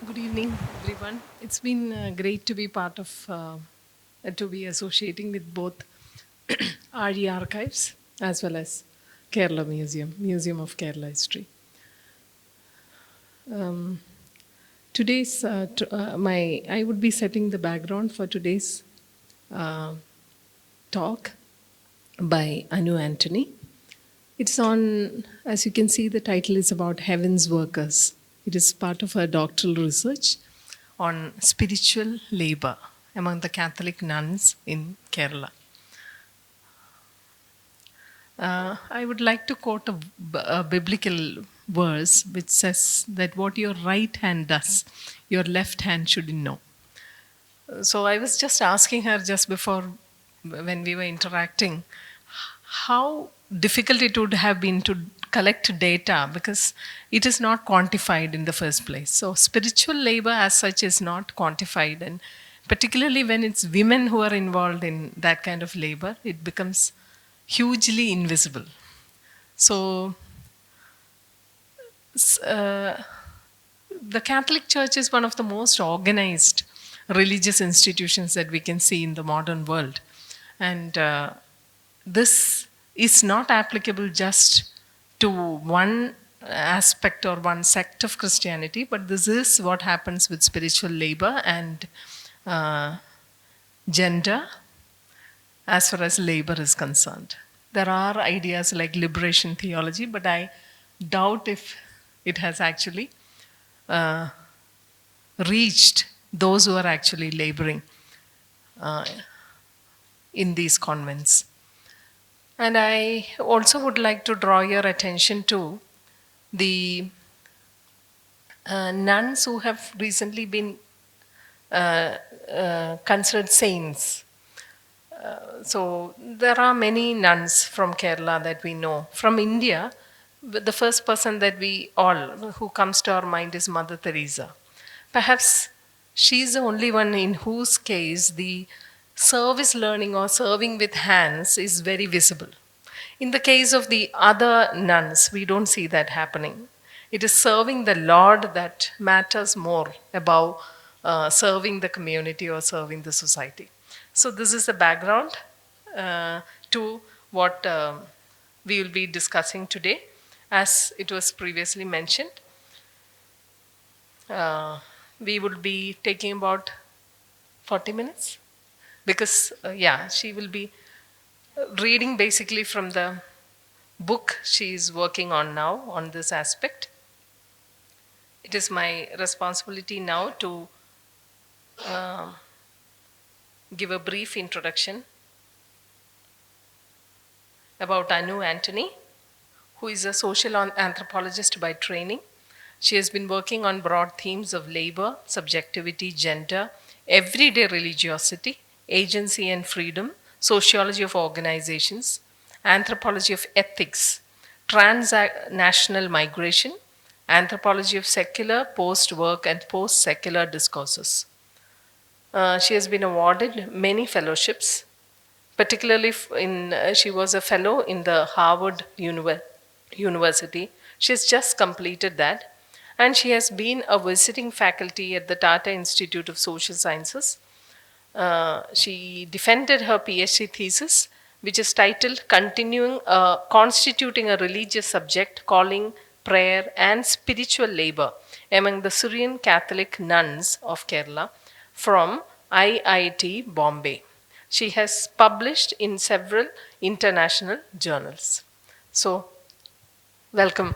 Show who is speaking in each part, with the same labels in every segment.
Speaker 1: Good evening, everyone. It's been great to be to be associating with both RE Archives as well as Kerala Museum of Kerala History. Um, I would be setting the background for today's uh, talk by Anu Antony. It's on, as you can see, the title is about heaven's workers. It is part of her doctoral research on spiritual labor among the Catholic nuns in Kerala. I would like to quote a biblical verse which says that what your right hand does, your left hand should know. So I was just asking her just before when we were interacting how difficult it would have been to collect data because it is not quantified in the first place. So spiritual labor as such is not quantified, and particularly when it's women who are involved in that kind of labor, it becomes hugely invisible. So the Catholic Church is one of the most organized religious institutions that we can see in the modern world. And this is not applicable just to one aspect or one sect of Christianity, but this is what happens with spiritual labor and uh, gender as far as labor is concerned. There are ideas like liberation theology, but I doubt if it has actually uh, reached those who are actually laboring uh, in these convents. And I also would like to draw your attention to the nuns who have recently been considered saints. So there are many nuns from Kerala that we know. From India, the first person that we all who comes to our mind is Mother Teresa. Perhaps she's the only one in whose case the service learning or serving with hands is very visible. In the case of the other nuns, we don't see that happening. It is serving the Lord that matters more above serving the community or serving the society. So, this is the background to what we will be discussing today. As it was previously mentioned, we will be taking about 40 minutes because, she will be reading basically from the book she is working on now on this aspect. It is my responsibility now to give a brief introduction about Anu Antony, who is a social anthropologist by training. She has been working on broad themes of labor, subjectivity, gender, everyday religiosity, agency and freedom, sociology of organizations, anthropology of ethics, transnational migration, anthropology of secular, post-work, and post-secular discourses. She has been awarded many fellowships, particularly she was a fellow in the Harvard University. She has just completed that, and she has been a visiting faculty at the Tata Institute of Social Sciences. She defended her PhD thesis, which is titled Constituting a Religious Subject, Calling, Prayer, and Spiritual Labor Among the Syrian Catholic Nuns of Kerala from IIT Bombay. She has published in several international journals. So, welcome.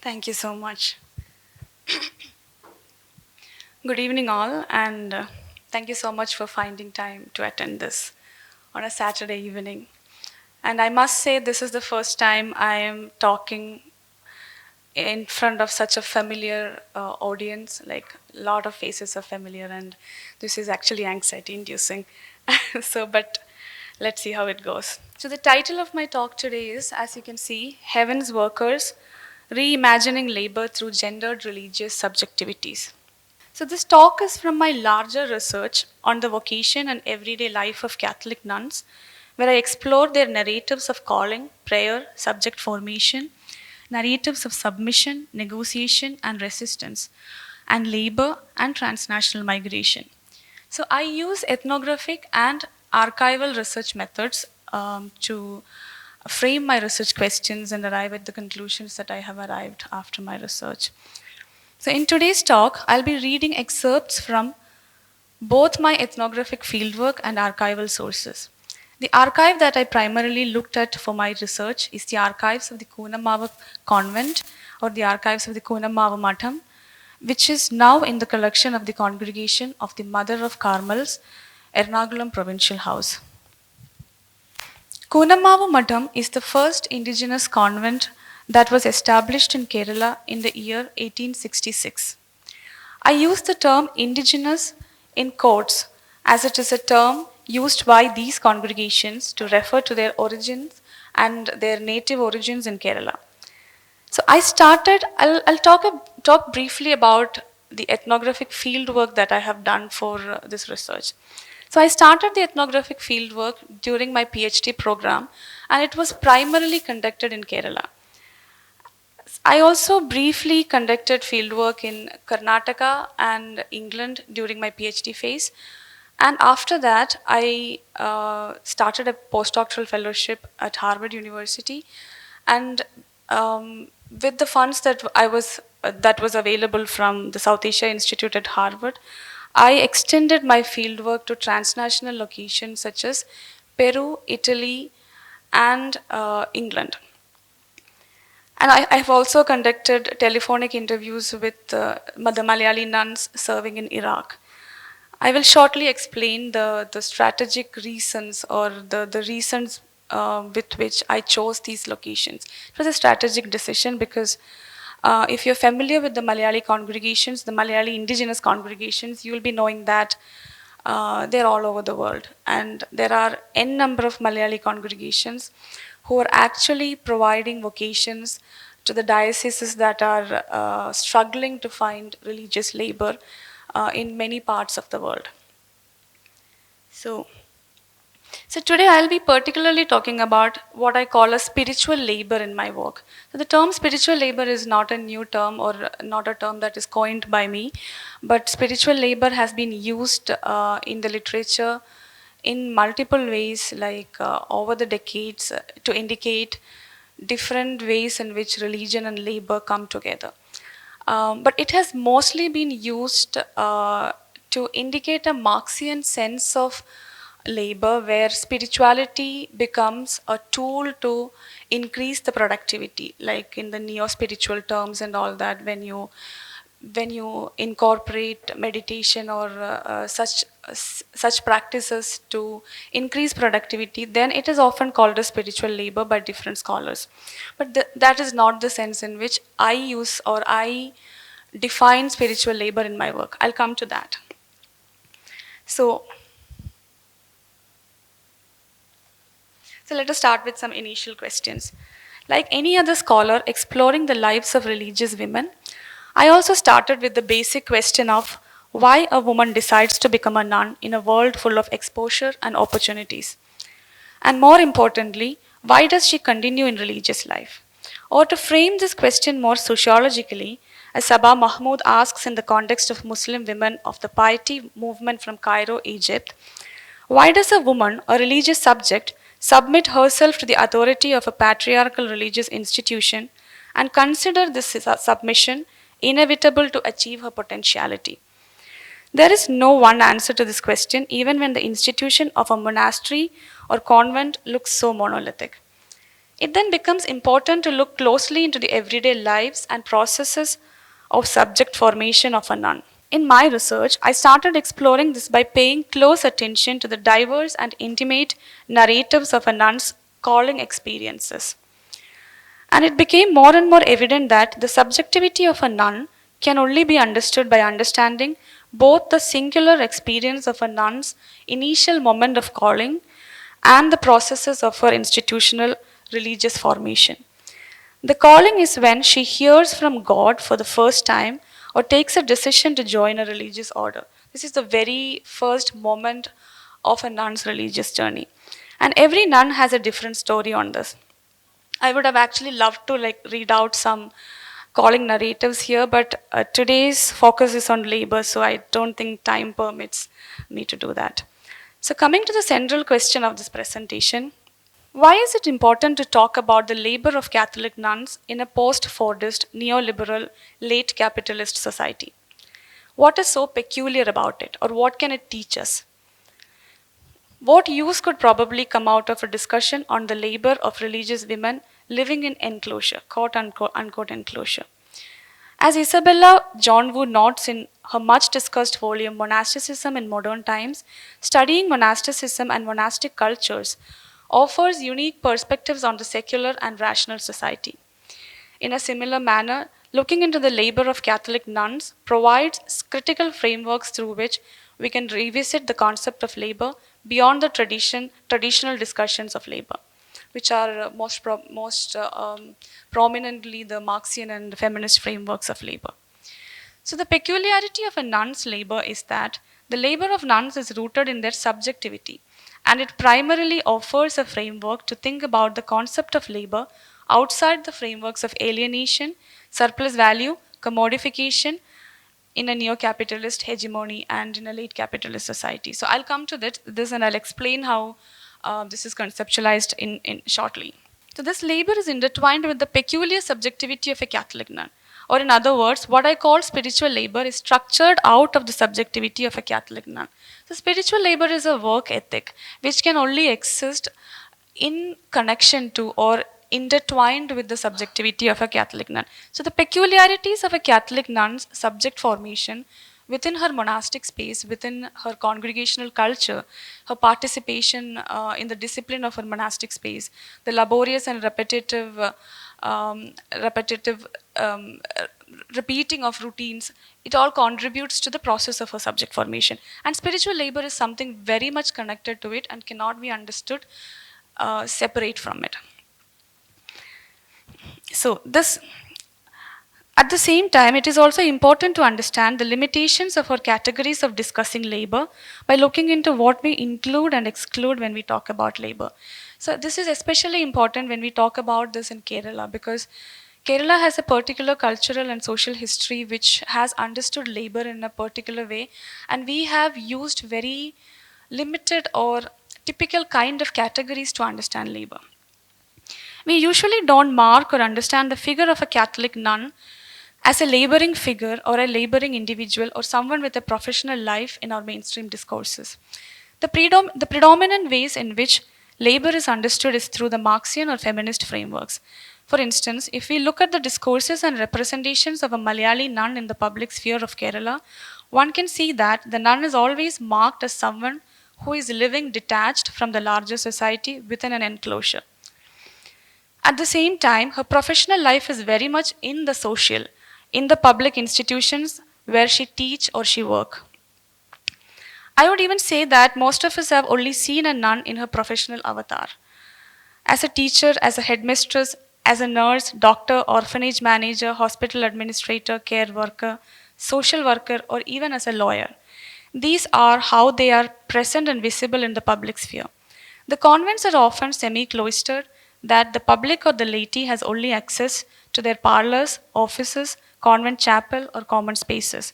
Speaker 2: Thank you so much. Good evening, all, and thank you so much for finding time to attend this on a Saturday evening. And I must say, this is the first time I am talking in front of such a familiar audience. Like, a lot of faces are familiar, and this is actually anxiety inducing. But let's see how it goes. So, the title of my talk today is, as you can see, Heaven's Workers Reimagining Labor Through Gendered Religious Subjectivities. So, this talk is from my larger research on the vocation and everyday life of Catholic nuns, where I explore their narratives of calling, prayer, subject formation, narratives of submission, negotiation, and resistance, and labor and transnational migration. So I use ethnographic and archival research methods to frame my research questions and arrive at the conclusions that I have arrived after my research. So in today's talk, I'll be reading excerpts from both my ethnographic fieldwork and archival sources. The archive that I primarily looked at for my research is the archives of the Kunamava convent or the archives of the Kunamava Matham, which is now in the collection of the Congregation of the Mother of Carmels, Ernakulam Provincial House. Kunamava Matham is the first indigenous convent that was established in Kerala in the year 1866. I use the term indigenous in quotes as it is a term used by these congregations to refer to their origins and their native origins in Kerala. So I'll talk briefly about the ethnographic fieldwork that I have done for this research. So I started the ethnographic fieldwork during my PhD program, and it was primarily conducted in Kerala. I also briefly conducted fieldwork in Karnataka and England during my PhD phase. And after that, I started a postdoctoral fellowship at Harvard University. And with the funds that was available from the South Asia Institute at Harvard, I extended my fieldwork to transnational locations such as Peru, Italy, and England. And I have also conducted telephonic interviews with the Malayali nuns serving in Iraq. I will shortly explain the strategic reasons or the reasons with which I chose these locations. It was a strategic decision because if you're familiar with the Malayali congregations, the Malayali indigenous congregations, you will be knowing that they're all over the world. And there are n number of Malayali congregations who are actually providing vocations to the dioceses that are struggling to find religious labor in many parts of the world. So today I'll be particularly talking about what I call a spiritual labor in my work. So the term spiritual labor is not a new term or not a term that is coined by me, but spiritual labor has been used in the literature in multiple ways, like over the decades, to indicate different ways in which religion and labor come together. But it has mostly been used to indicate a Marxian sense of labor where spirituality becomes a tool to increase the productivity, like in the neo-spiritual terms and all that, when you incorporate meditation or such practices to increase productivity, then it is often called as spiritual labor by different scholars. But that is not the sense in which I use or I define spiritual labor in my work. I'll come to that. So let us start with some initial questions. Like any other scholar exploring the lives of religious women, I also started with the basic question of why a woman decides to become a nun in a world full of exposure and opportunities. And more importantly, why does she continue in religious life? Or to frame this question more sociologically, as Sabah Mahmood asks in the context of Muslim women of the piety movement from Cairo, Egypt, why does a woman, a religious subject, submit herself to the authority of a patriarchal religious institution and consider this submission inevitable to achieve her potentiality? There is no one answer to this question, even when the institution of a monastery or convent looks so monolithic. It then becomes important to look closely into the everyday lives and processes of subject formation of a nun. In my research, I started exploring this by paying close attention to the diverse and intimate narratives of a nun's calling experiences. And it became more and more evident that the subjectivity of a nun can only be understood by understanding both the singular experience of a nun's initial moment of calling and the processes of her institutional religious formation. The calling is when she hears from God for the first time or takes a decision to join a religious order. This is the very first moment of a nun's religious journey. And every nun has a different story on this. I would have actually loved to read out some calling narratives here, but today's focus is on labor, so I don't think time permits me to do that. So coming to the central question of this presentation, why is it important to talk about the labor of Catholic nuns in a post-Fordist, neoliberal, late capitalist society? What is so peculiar about it, or what can it teach us? What use could probably come out of a discussion on the labor of religious women living in enclosure, quote unquote enclosure? As Isabella John Wood notes in her much discussed volume Monasticism in Modern Times, studying monasticism and monastic cultures offers unique perspectives on the secular and rational society. In a similar manner, looking into the labor of Catholic nuns provides critical frameworks through which we can revisit the concept of labor beyond the traditional discussions of labor, which are prominently the Marxian and feminist frameworks of labor. So the peculiarity of a nun's labor is that the labor of nuns is rooted in their subjectivity, and it primarily offers a framework to think about the concept of labor outside the frameworks of alienation, surplus value, commodification in a neo-capitalist hegemony and in a late capitalist society. So I'll come to this and I'll explain how this is conceptualized in shortly. So this labor is intertwined with the peculiar subjectivity of a Catholic nun. Or in other words, what I call spiritual labor is structured out of the subjectivity of a Catholic nun. So spiritual labor is a work ethic which can only exist in connection to or intertwined with the subjectivity of a Catholic nun. So the peculiarities of a Catholic nun's subject formation within her monastic space, within her congregational culture, her participation in the discipline of her monastic space, the laborious and repeating of routines, it all contributes to the process of her subject formation. And spiritual labor is something very much connected to it and cannot be understood separate from it. So this, at the same time, it is also important to understand the limitations of our categories of discussing labor by looking into what we include and exclude when we talk about labor. So this is especially important when we talk about this in Kerala, because Kerala has a particular cultural and social history which has understood labor in a particular way, and we have used very limited or typical kind of categories to understand labor. We usually don't mark or understand the figure of a Catholic nun as a laboring figure or a laboring individual or someone with a professional life in our mainstream discourses. The predominant ways in which labor is understood is through the Marxian or feminist frameworks. For instance, if we look at the discourses and representations of a Malayali nun in the public sphere of Kerala, one can see that the nun is always marked as someone who is living detached from the larger society within an enclosure. At the same time, her professional life is very much in the social, in the public institutions where she teach or she work. I would even say that most of us have only seen a nun in her professional avatar. As a teacher, as a headmistress, as a nurse, doctor, orphanage manager, hospital administrator, care worker, social worker, or even as a lawyer. These are how they are present and visible in the public sphere. The convents are often semi-cloistered, that the public or the laity has only access to their parlors, offices, convent chapel, or common spaces.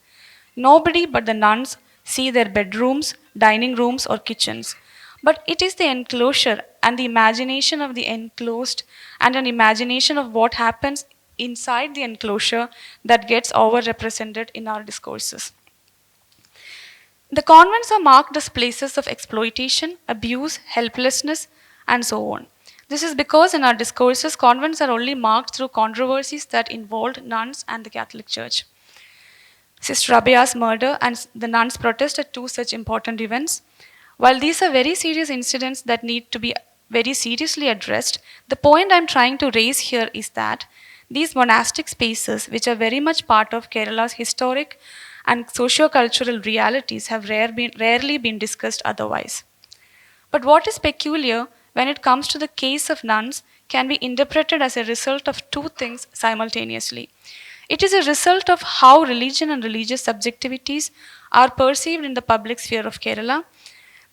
Speaker 2: Nobody but the nuns see their bedrooms, dining rooms, or kitchens. But it is the enclosure and the imagination of the enclosed and an imagination of what happens inside the enclosure that gets overrepresented in our discourses. The convents are marked as places of exploitation, abuse, helplessness, and so on. This is because in our discourses, convents are only marked through controversies that involved nuns and the Catholic Church. Sister Rabia's murder and the nuns' protest are two such important events. While these are very serious incidents that need to be very seriously addressed, the point I'm trying to raise here is that these monastic spaces, which are very much part of Kerala's historic and socio-cultural realities, have rarely been discussed otherwise. But what is peculiar when it comes to the case of nuns can be interpreted as a result of two things simultaneously. It is a result of how religion and religious subjectivities are perceived in the public sphere of Kerala.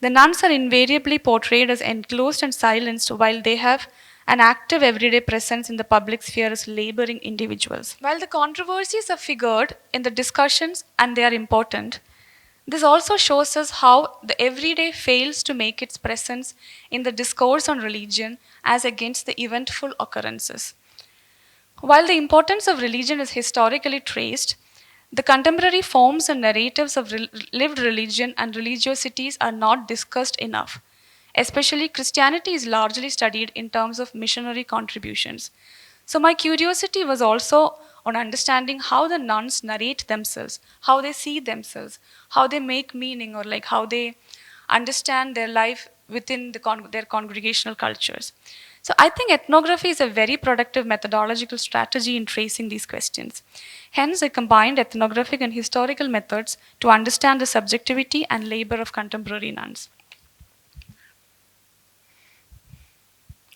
Speaker 2: The nuns are invariably portrayed as enclosed and silenced while they have an active everyday presence in the public sphere as laboring individuals. While the controversies are figured in the discussions and they are important, this also shows us how the everyday fails to make its presence in the discourse on religion as against the eventful occurrences. While the importance of religion is historically traced, the contemporary forms and narratives of lived religion and religiosities are not discussed enough. Especially, Christianity is largely studied in terms of missionary contributions. So, my curiosity was also on understanding how the nuns narrate themselves, how they see themselves, how they make meaning, or like how they understand their life within their congregational cultures. So I think ethnography is a very productive methodological strategy in tracing these questions. Hence, I combined ethnographic and historical methods to understand the subjectivity and labor of contemporary nuns.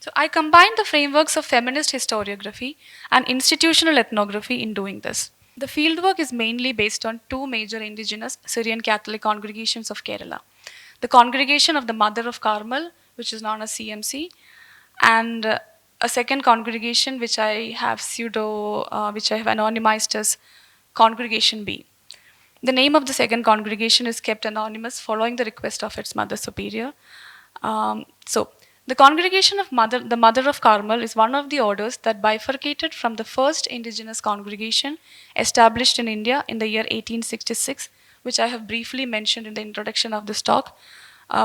Speaker 2: So I combined the frameworks of feminist historiography and institutional ethnography in doing this. The fieldwork is mainly based on two major indigenous Syrian Catholic congregations of Kerala. The Congregation of the Mother of Carmel, which is known as CMC, and a second congregation which I have which I have anonymized as Congregation B. The name of the second congregation is kept anonymous following the request of its Mother Superior. So, the Congregation of the Mother of Carmel is one of the orders that bifurcated from the first indigenous congregation established in India in the year 1866, which I have briefly mentioned in the introduction of this talk,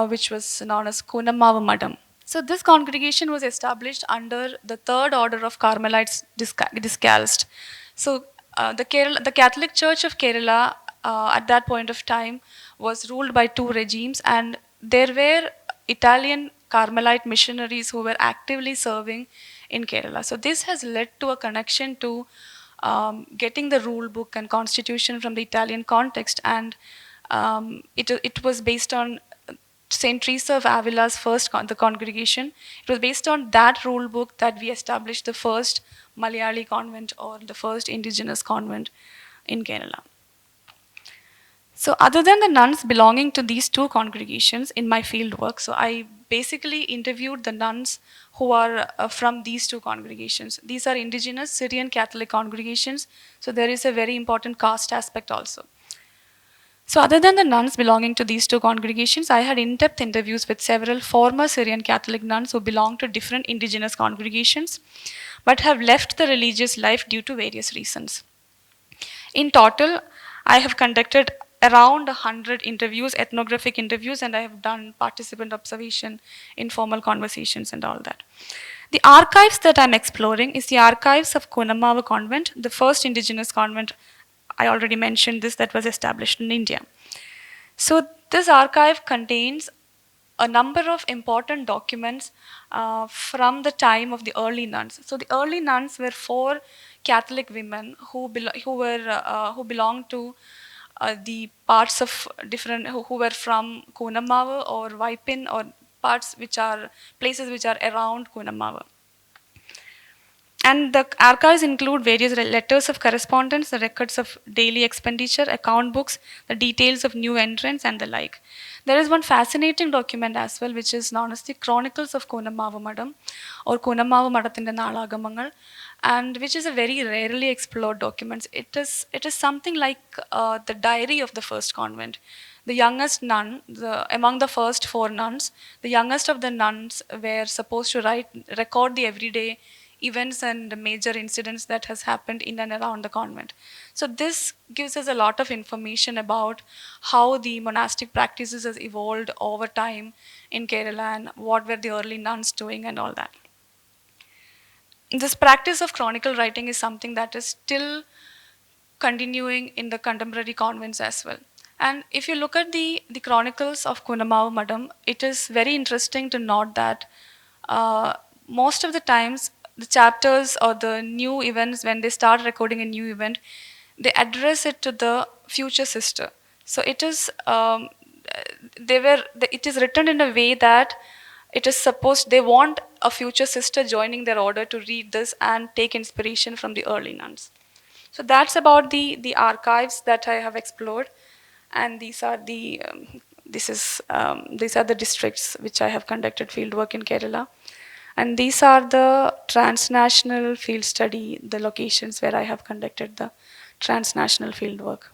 Speaker 2: which was known as Kunamavu Madam. So this congregation was established under the third order of Carmelites discalced. So the Catholic Church of Kerala at that point of time was ruled by two regimes, and there were Italian Carmelite missionaries who were actively serving in Kerala. So this has led to a connection to getting the rule book and constitution from the Italian context, and it was based on Saint Teresa of Avila's the congregation. It was based on that rule book that we established the first Malayali convent, or the first indigenous convent in Kerala. So other than the nuns belonging to these two congregations in my field work, so I basically interviewed the nuns who are from these two congregations. These are indigenous Syrian Catholic congregations, so there is a very important caste aspect also. So other than the nuns belonging to these two congregations, I had in-depth interviews with several former Syrian Catholic nuns who belong to different indigenous congregations, but have left the religious life due to various reasons. In total, I have conducted around 100 interviews, ethnographic interviews, and I have done participant observation, informal conversations, and all that. The archives that I'm exploring is the archives of Kunamavu Convent, the first indigenous convent, I already mentioned this, that was established in India. So this archive contains a number of important documents from the time of the early nuns. So the early nuns were four Catholic women who belonged to the parts of different, who were from Kunamavu or Vaipin, or places which are around Kunamavu. And the archives include various letters of correspondence, the records of daily expenditure, account books, the details of new entrants, and the like. There is one fascinating document as well, which is known as the Chronicles of Kunamavu Madam, or Kunamavu Madathinte Nalagamangal, and which is a very rarely explored document. It is something like the diary of the first convent. The youngest nun, among the first four nuns, the youngest of the nuns were supposed to record the everyday events and major incidents that has happened in and around the convent. So this gives us a lot of information about how the monastic practices has evolved over time in Kerala, and what were the early nuns doing and all that. This practice of chronicle writing is something that is still continuing in the contemporary convents as well. And if you look at the chronicles of Kunamavu Madam, it is very interesting to note that most of the times the chapters or the new events, when they start recording a new event, they address it to the future sister. So it is it is written in a way that it is supposed, they want a future sister joining their order to read this and take inspiration from the early nuns. So that's about the archives that I have explored, and these are the districts which I have conducted fieldwork in Kerala. And these are the transnational field study, the locations where I have conducted the transnational field work.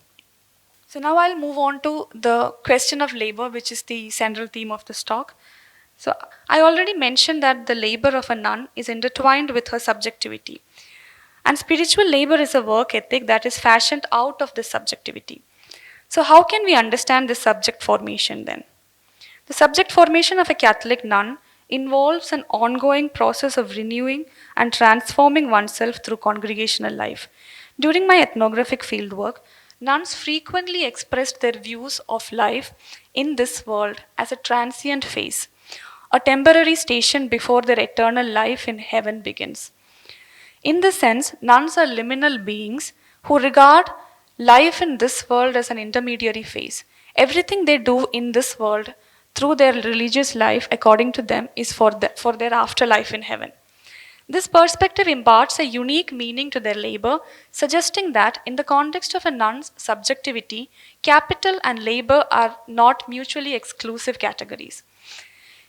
Speaker 2: So now I'll move on to the question of labor, which is the central theme of this talk. So I already mentioned that the labor of a nun is intertwined with her subjectivity. And spiritual labor is a work ethic that is fashioned out of this subjectivity. So how can we understand this subject formation then? The subject formation of a Catholic nun involves an ongoing process of renewing and transforming oneself through congregational life. During my ethnographic fieldwork, nuns frequently expressed their views of life in this world as a transient phase, a temporary station before their eternal life in heaven begins. In this sense, nuns are liminal beings who regard life in this world as an intermediary phase. Everything they do in this world through their religious life, according to them, is for their afterlife in heaven. This perspective imparts a unique meaning to their labor, suggesting that in the context of a nun's subjectivity, capital and labor are not mutually exclusive categories.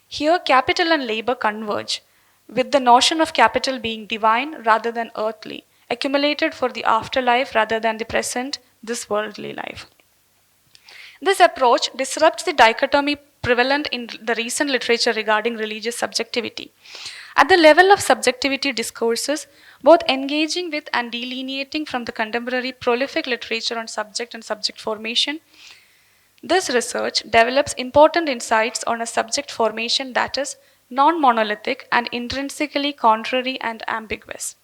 Speaker 2: Here, capital and labor converge, with the notion of capital being divine rather than earthly, accumulated for the afterlife rather than the present, this worldly life. This approach disrupts the dichotomy prevalent in the recent literature regarding religious subjectivity. At the level of subjectivity discourses, both engaging with and delineating from the contemporary prolific literature on subject and subject formation, this research develops important insights on a subject formation that is non monolithic and intrinsically contrary and ambiguous.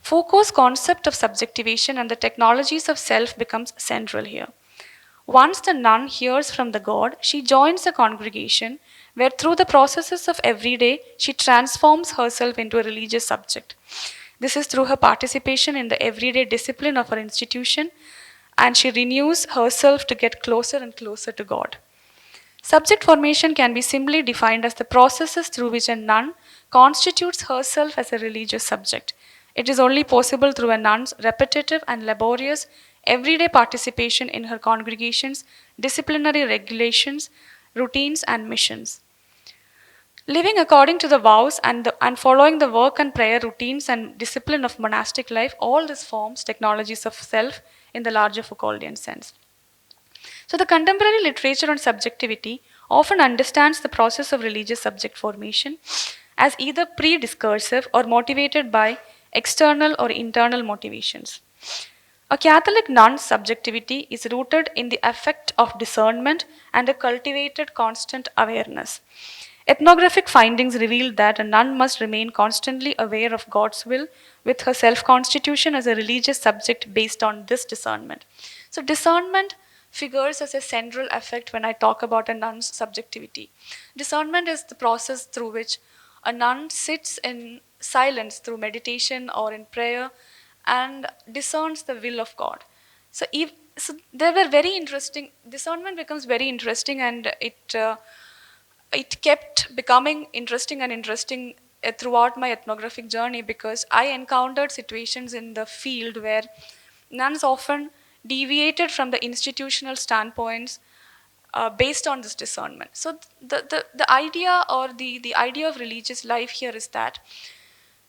Speaker 2: Foucault's concept of subjectivation and the technologies of self becomes central here. Once the nun hears from the God, she joins a congregation where, through the processes of everyday, she transforms herself into a religious subject. This is through her participation in the everyday discipline of her institution, and she renews herself to get closer and closer to God. Subject formation can be simply defined as the processes through which a nun constitutes herself as a religious subject. It is only possible through a nun's repetitive and laborious everyday participation in her congregation's disciplinary regulations, routines, and missions. Living according to the vows and following the work and prayer routines and discipline of monastic life, all this forms technologies of self in the larger Foucauldian sense. So, the contemporary literature on subjectivity often understands the process of religious subject formation as either pre discursive or motivated by external or internal motivations. A Catholic nun's subjectivity is rooted in the effect of discernment and a cultivated constant awareness. Ethnographic findings reveal that a nun must remain constantly aware of God's will with her self constitution as a religious subject based on this discernment. So, discernment figures as a central effect when I talk about a nun's subjectivity. Discernment is the process through which a nun sits in silence through meditation or in prayer and discerns the will of God. So they were very interesting. Discernment becomes very interesting, and it kept becoming interesting and interesting throughout my ethnographic journey, because I encountered situations in the field where nuns often deviated from the institutional standpoints based on this discernment. So the idea or the idea of religious life here is that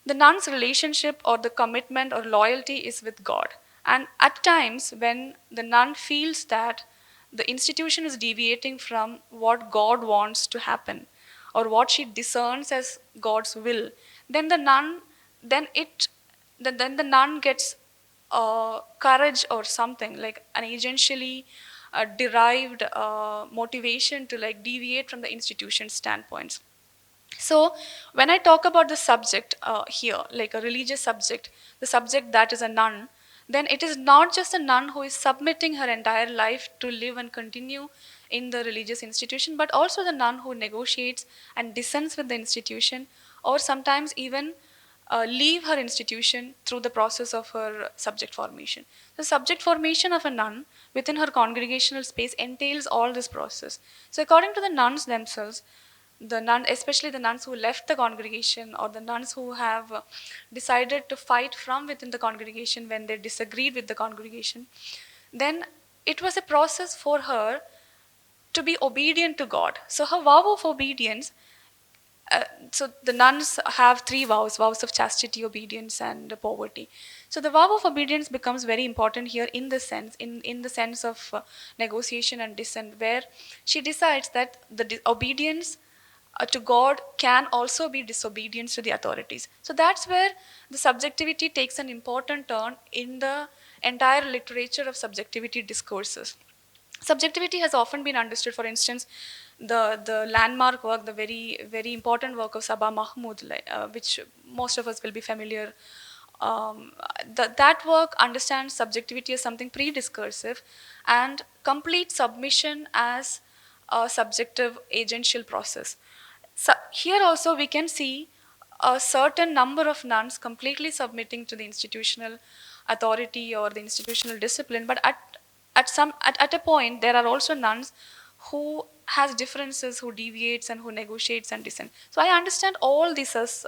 Speaker 2: the nun's relationship or the commitment or loyalty is with God. And at times when the nun feels that the institution is deviating from what God wants to happen or what she discerns as God's will, then the nun then the nun gets courage or something like an agentially derived motivation to like deviate from the institution standpoints. So, when I talk about the subject here, like a religious subject, the subject that is a nun, then it is not just a nun who is submitting her entire life to live and continue in the religious institution, but also the nun who negotiates and dissents with the institution, or sometimes even leave her institution through the process of her subject formation. The subject formation of a nun within her congregational space entails all this process. So, according to the nuns themselves, especially the nuns who left the congregation or the nuns who have decided to fight from within the congregation when they disagreed with the congregation, then it was a process for her to be obedient to God. So her vow of obedience so the nuns have three vows of chastity, obedience, and poverty. So the vow of obedience becomes very important here in the sense, in the sense of negotiation and dissent, where she decides that the obedience to God can also be disobedience to the authorities. So that's where the subjectivity takes an important turn in the entire literature of subjectivity discourses. Subjectivity has often been understood, for instance, the landmark work, the very important work of Sabah Mahmood, which most of us will be familiar. That work understands subjectivity as something pre-discursive and complete submission as a subjective agential process. So here also we can see a certain number of nuns completely submitting to the institutional authority or the institutional discipline, but at a point there are also nuns who has differences, who deviates and who negotiates and dissent. So I understand all these as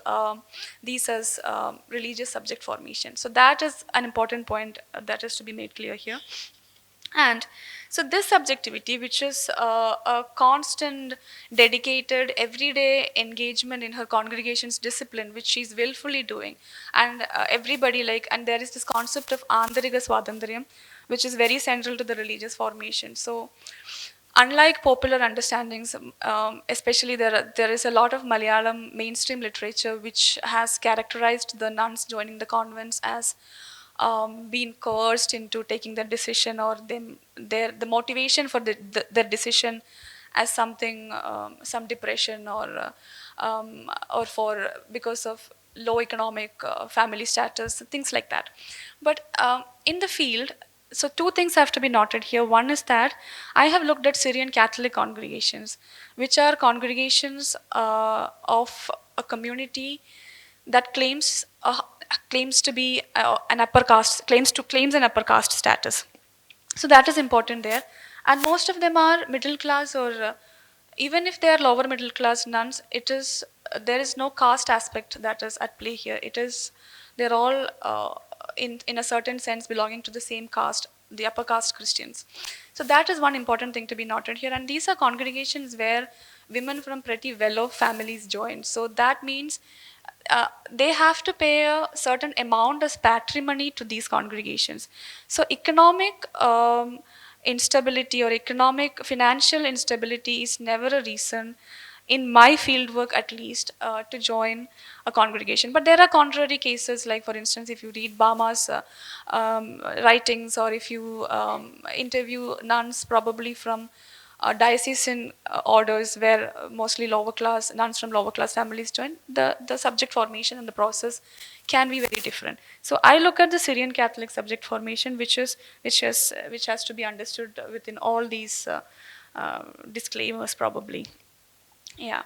Speaker 2: religious subject formation. So that is an important point that is to be made clear here. And so this subjectivity, which is a constant, dedicated, everyday engagement in her congregation's discipline, which she's willfully doing, and everybody and there is this concept of Andariga Swadandriyam, which is very central to the religious formation. So unlike popular understandings, especially there is a lot of Malayalam mainstream literature which has characterized the nuns joining the convents as being coerced into taking the decision, or the motivation for their decision as something, some depression, or for because of low economic family status, things like that. But in the field, so two things have to be noted here. One is that I have looked at Syrian Catholic congregations, which are congregations of a community that claims to be an upper caste, claims an upper caste status. So that is important there, and most of them are middle class, or even if they are lower middle class nuns, it is there is no caste aspect that is at play here. It is they're all in a certain sense belonging to the same caste, the upper caste Christians. So that is one important thing to be noted here. And these are congregations where women from pretty well-off families join. So that means they have to pay a certain amount as patrimony to these congregations. So economic instability or economic financial instability is never a reason, in my fieldwork at least, to join a congregation. But there are contrary cases, like for instance, if you read Bama's writings, or if you interview nuns probably from diocesan orders where mostly lower class nuns from lower class families join, the subject formation and the process can be very different. So I look at the Syrian Catholic subject formation, which has to be understood within all these disclaimers probably. Yeah.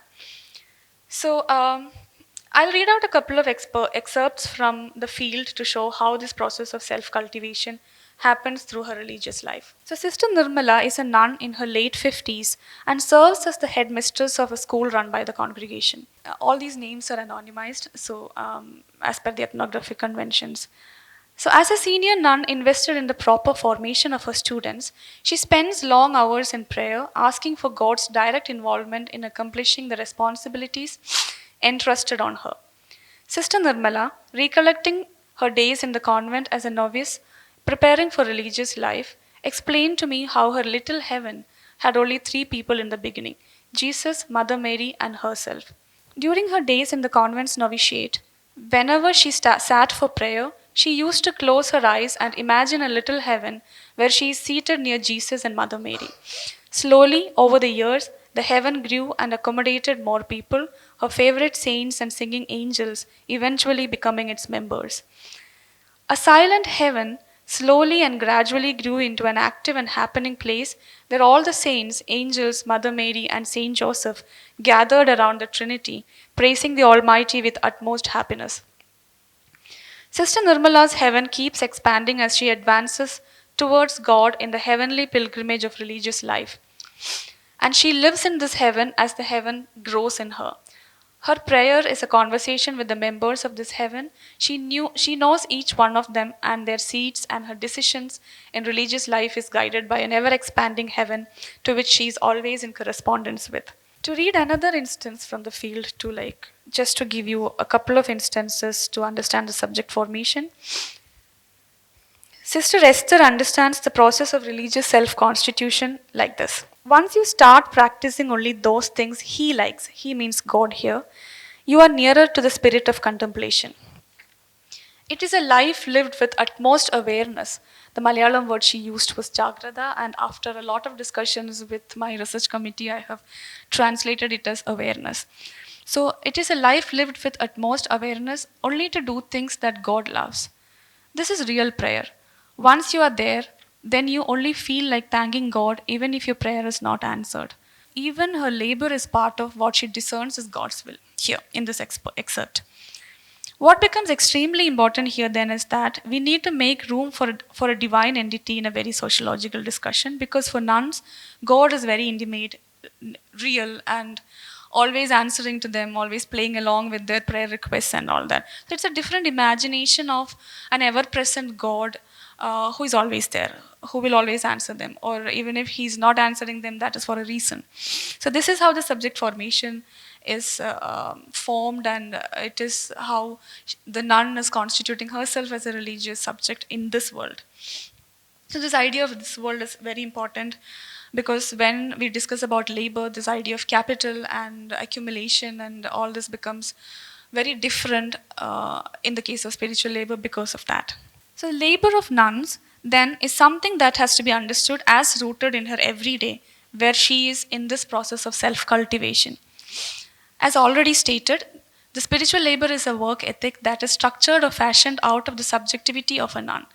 Speaker 2: So I'll read out a couple of excerpts from the field to show how this process of self-cultivation happens through her religious life. So Sister Nirmala is a nun in her late 50s and serves as the headmistress of a school run by the congregation. All these names are anonymized, so as per the ethnographic conventions. So as a senior nun invested in the proper formation of her students, she spends long hours in prayer, asking for God's direct involvement in accomplishing the responsibilities entrusted on her. Sister Nirmala, recollecting her days in the convent as a novice, preparing for religious life, explained to me how her little heaven had only three people in the beginning: Jesus, Mother Mary, and herself. During her days in the convent's novitiate, whenever she sat for prayer, she used to close her eyes and imagine a little heaven where she is seated near Jesus and Mother Mary. Slowly, over the years, the heaven grew and accommodated more people, her favorite saints and singing angels eventually becoming its members. A silent heaven slowly and gradually grew into an active and happening place where all the saints, angels, Mother Mary, and Saint Joseph gathered around the Trinity, praising the Almighty with utmost happiness. Sister Nirmala's heaven keeps expanding as she advances towards God in the heavenly pilgrimage of religious life. And she lives in this heaven as the heaven grows in her. Her prayer is a conversation with the members of this heaven. She knows each one of them and their seats, and her decisions in religious life is guided by an ever expanding heaven to which she is always in correspondence with. To read another instance from the field, just to give you a couple of instances to understand the subject formation. Sister Esther understands the process of religious self-constitution like this. Once you start practicing only those things he likes, he means God here, you are nearer to the spirit of contemplation. It is a life lived with utmost awareness. The Malayalam word she used was Jagrada, and after a lot of discussions with my research committee, I have translated it as awareness. So it is a life lived with utmost awareness only to do things that God loves. This is real prayer. Once you are there, then you only feel like thanking God even if your prayer is not answered. Even her labor is part of what she discerns as God's will here in this excerpt. What becomes extremely important here then is that we need to make room for a divine entity in a very sociological discussion, because for nuns, God is very intimate, real, and always answering to them, always playing along with their prayer requests and all that. So it's a different imagination of an ever-present God who is always there, who will always answer them, or even if he's not answering them, that is for a reason. So this is how the subject formation is formed, and it is how the nun is constituting herself as a religious subject in this world. So this idea of this world is very important, because when we discuss about labor, this idea of capital and accumulation and all this becomes very different in the case of spiritual labor because of that. So the labor of nuns then is something that has to be understood as rooted in her everyday, where she is in this process of self-cultivation. As already stated, the spiritual labor is a work ethic that is structured or fashioned out of the subjectivity of a nun.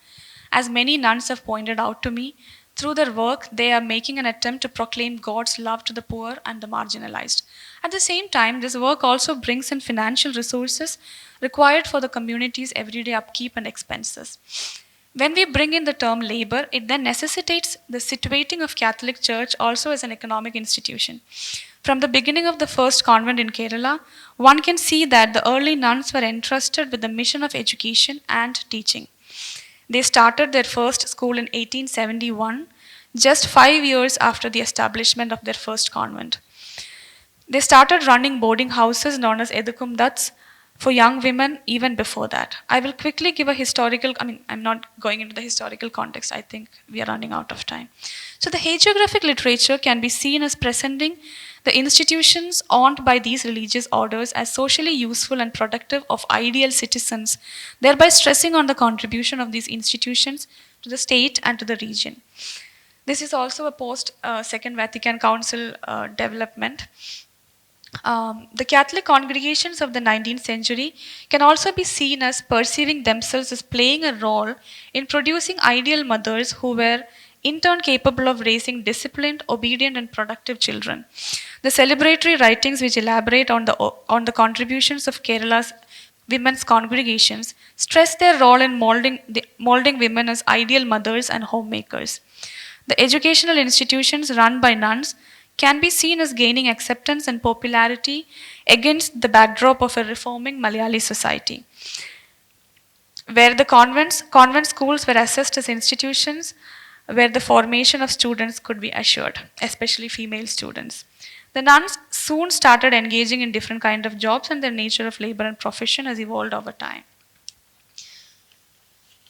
Speaker 2: As many nuns have pointed out to me, through their work, they are making an attempt to proclaim God's love to the poor and the marginalized. At the same time, this work also brings in financial resources required for the community's everyday upkeep and expenses. When we bring in the term labor, it then necessitates the situating of Catholic Church also as an economic institution. From the beginning of the first convent in Kerala, one can see that the early nuns were entrusted with the mission of education and teaching. They started their first school in 1871, just 5 years after the establishment of their first convent. They started running boarding houses known as edukumdats for young women even before that. I will quickly give a historical, I'm not going into the historical context, I think we are running out of time. So the hagiographic literature can be seen as presenting the institutions owned by these religious orders as socially useful and productive of ideal citizens, thereby stressing on the contribution of these institutions to the state and to the region. This is also a post-Second Vatican Council development. The Catholic congregations of the 19th century can also be seen as perceiving themselves as playing a role in producing ideal mothers who were in turn capable of raising disciplined, obedient, and productive children. The celebratory writings which elaborate on the contributions of Kerala's women's congregations stress their role in molding women as ideal mothers and homemakers. The educational institutions run by nuns can be seen as gaining acceptance and popularity against the backdrop of a reforming Malayali society, where the convent schools were assessed as institutions where the formation of students could be assured, especially female students. The nuns soon started engaging in different kinds of jobs, and their nature of labor and profession has evolved over time.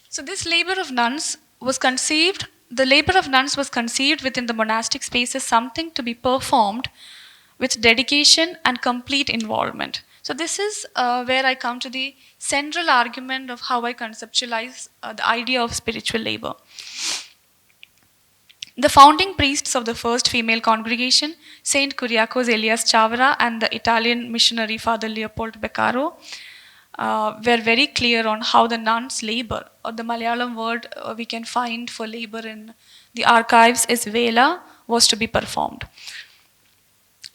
Speaker 2: So this labor of nuns was conceived within the monastic space as something to be performed with dedication and complete involvement. So this is where I come to the central argument of how I conceptualize the idea of spiritual labor. The founding priests of the first female congregation, Saint Kuriakos Elias Chavara and the Italian missionary Father Leopold Beccaro, were very clear on how the nuns' labor, or the Malayalam word we can find for labor in the archives is vela, was to be performed.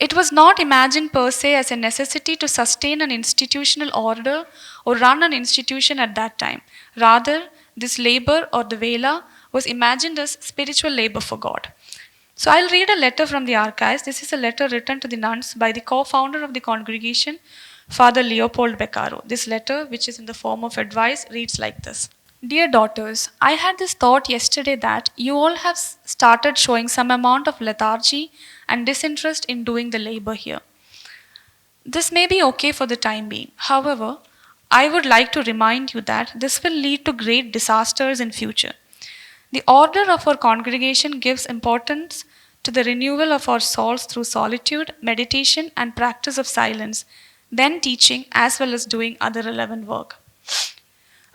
Speaker 2: It was not imagined per se as a necessity to sustain an institutional order or run an institution at that time. Rather, this labor, or the vela, was imagined as spiritual labor for God. So I'll read a letter from the archives. This is a letter written to the nuns by the co-founder of the congregation, Father Leopold Beccaro. This letter, which is in the form of advice, reads like this. Dear daughters, I had this thought yesterday that you all have started showing some amount of lethargy and disinterest in doing the labor here. This may be okay for the time being. However, I would like to remind you that this will lead to great disasters in future. The order of our congregation gives importance to the renewal of our souls through solitude, meditation, and practice of silence, then teaching as well as doing other relevant work.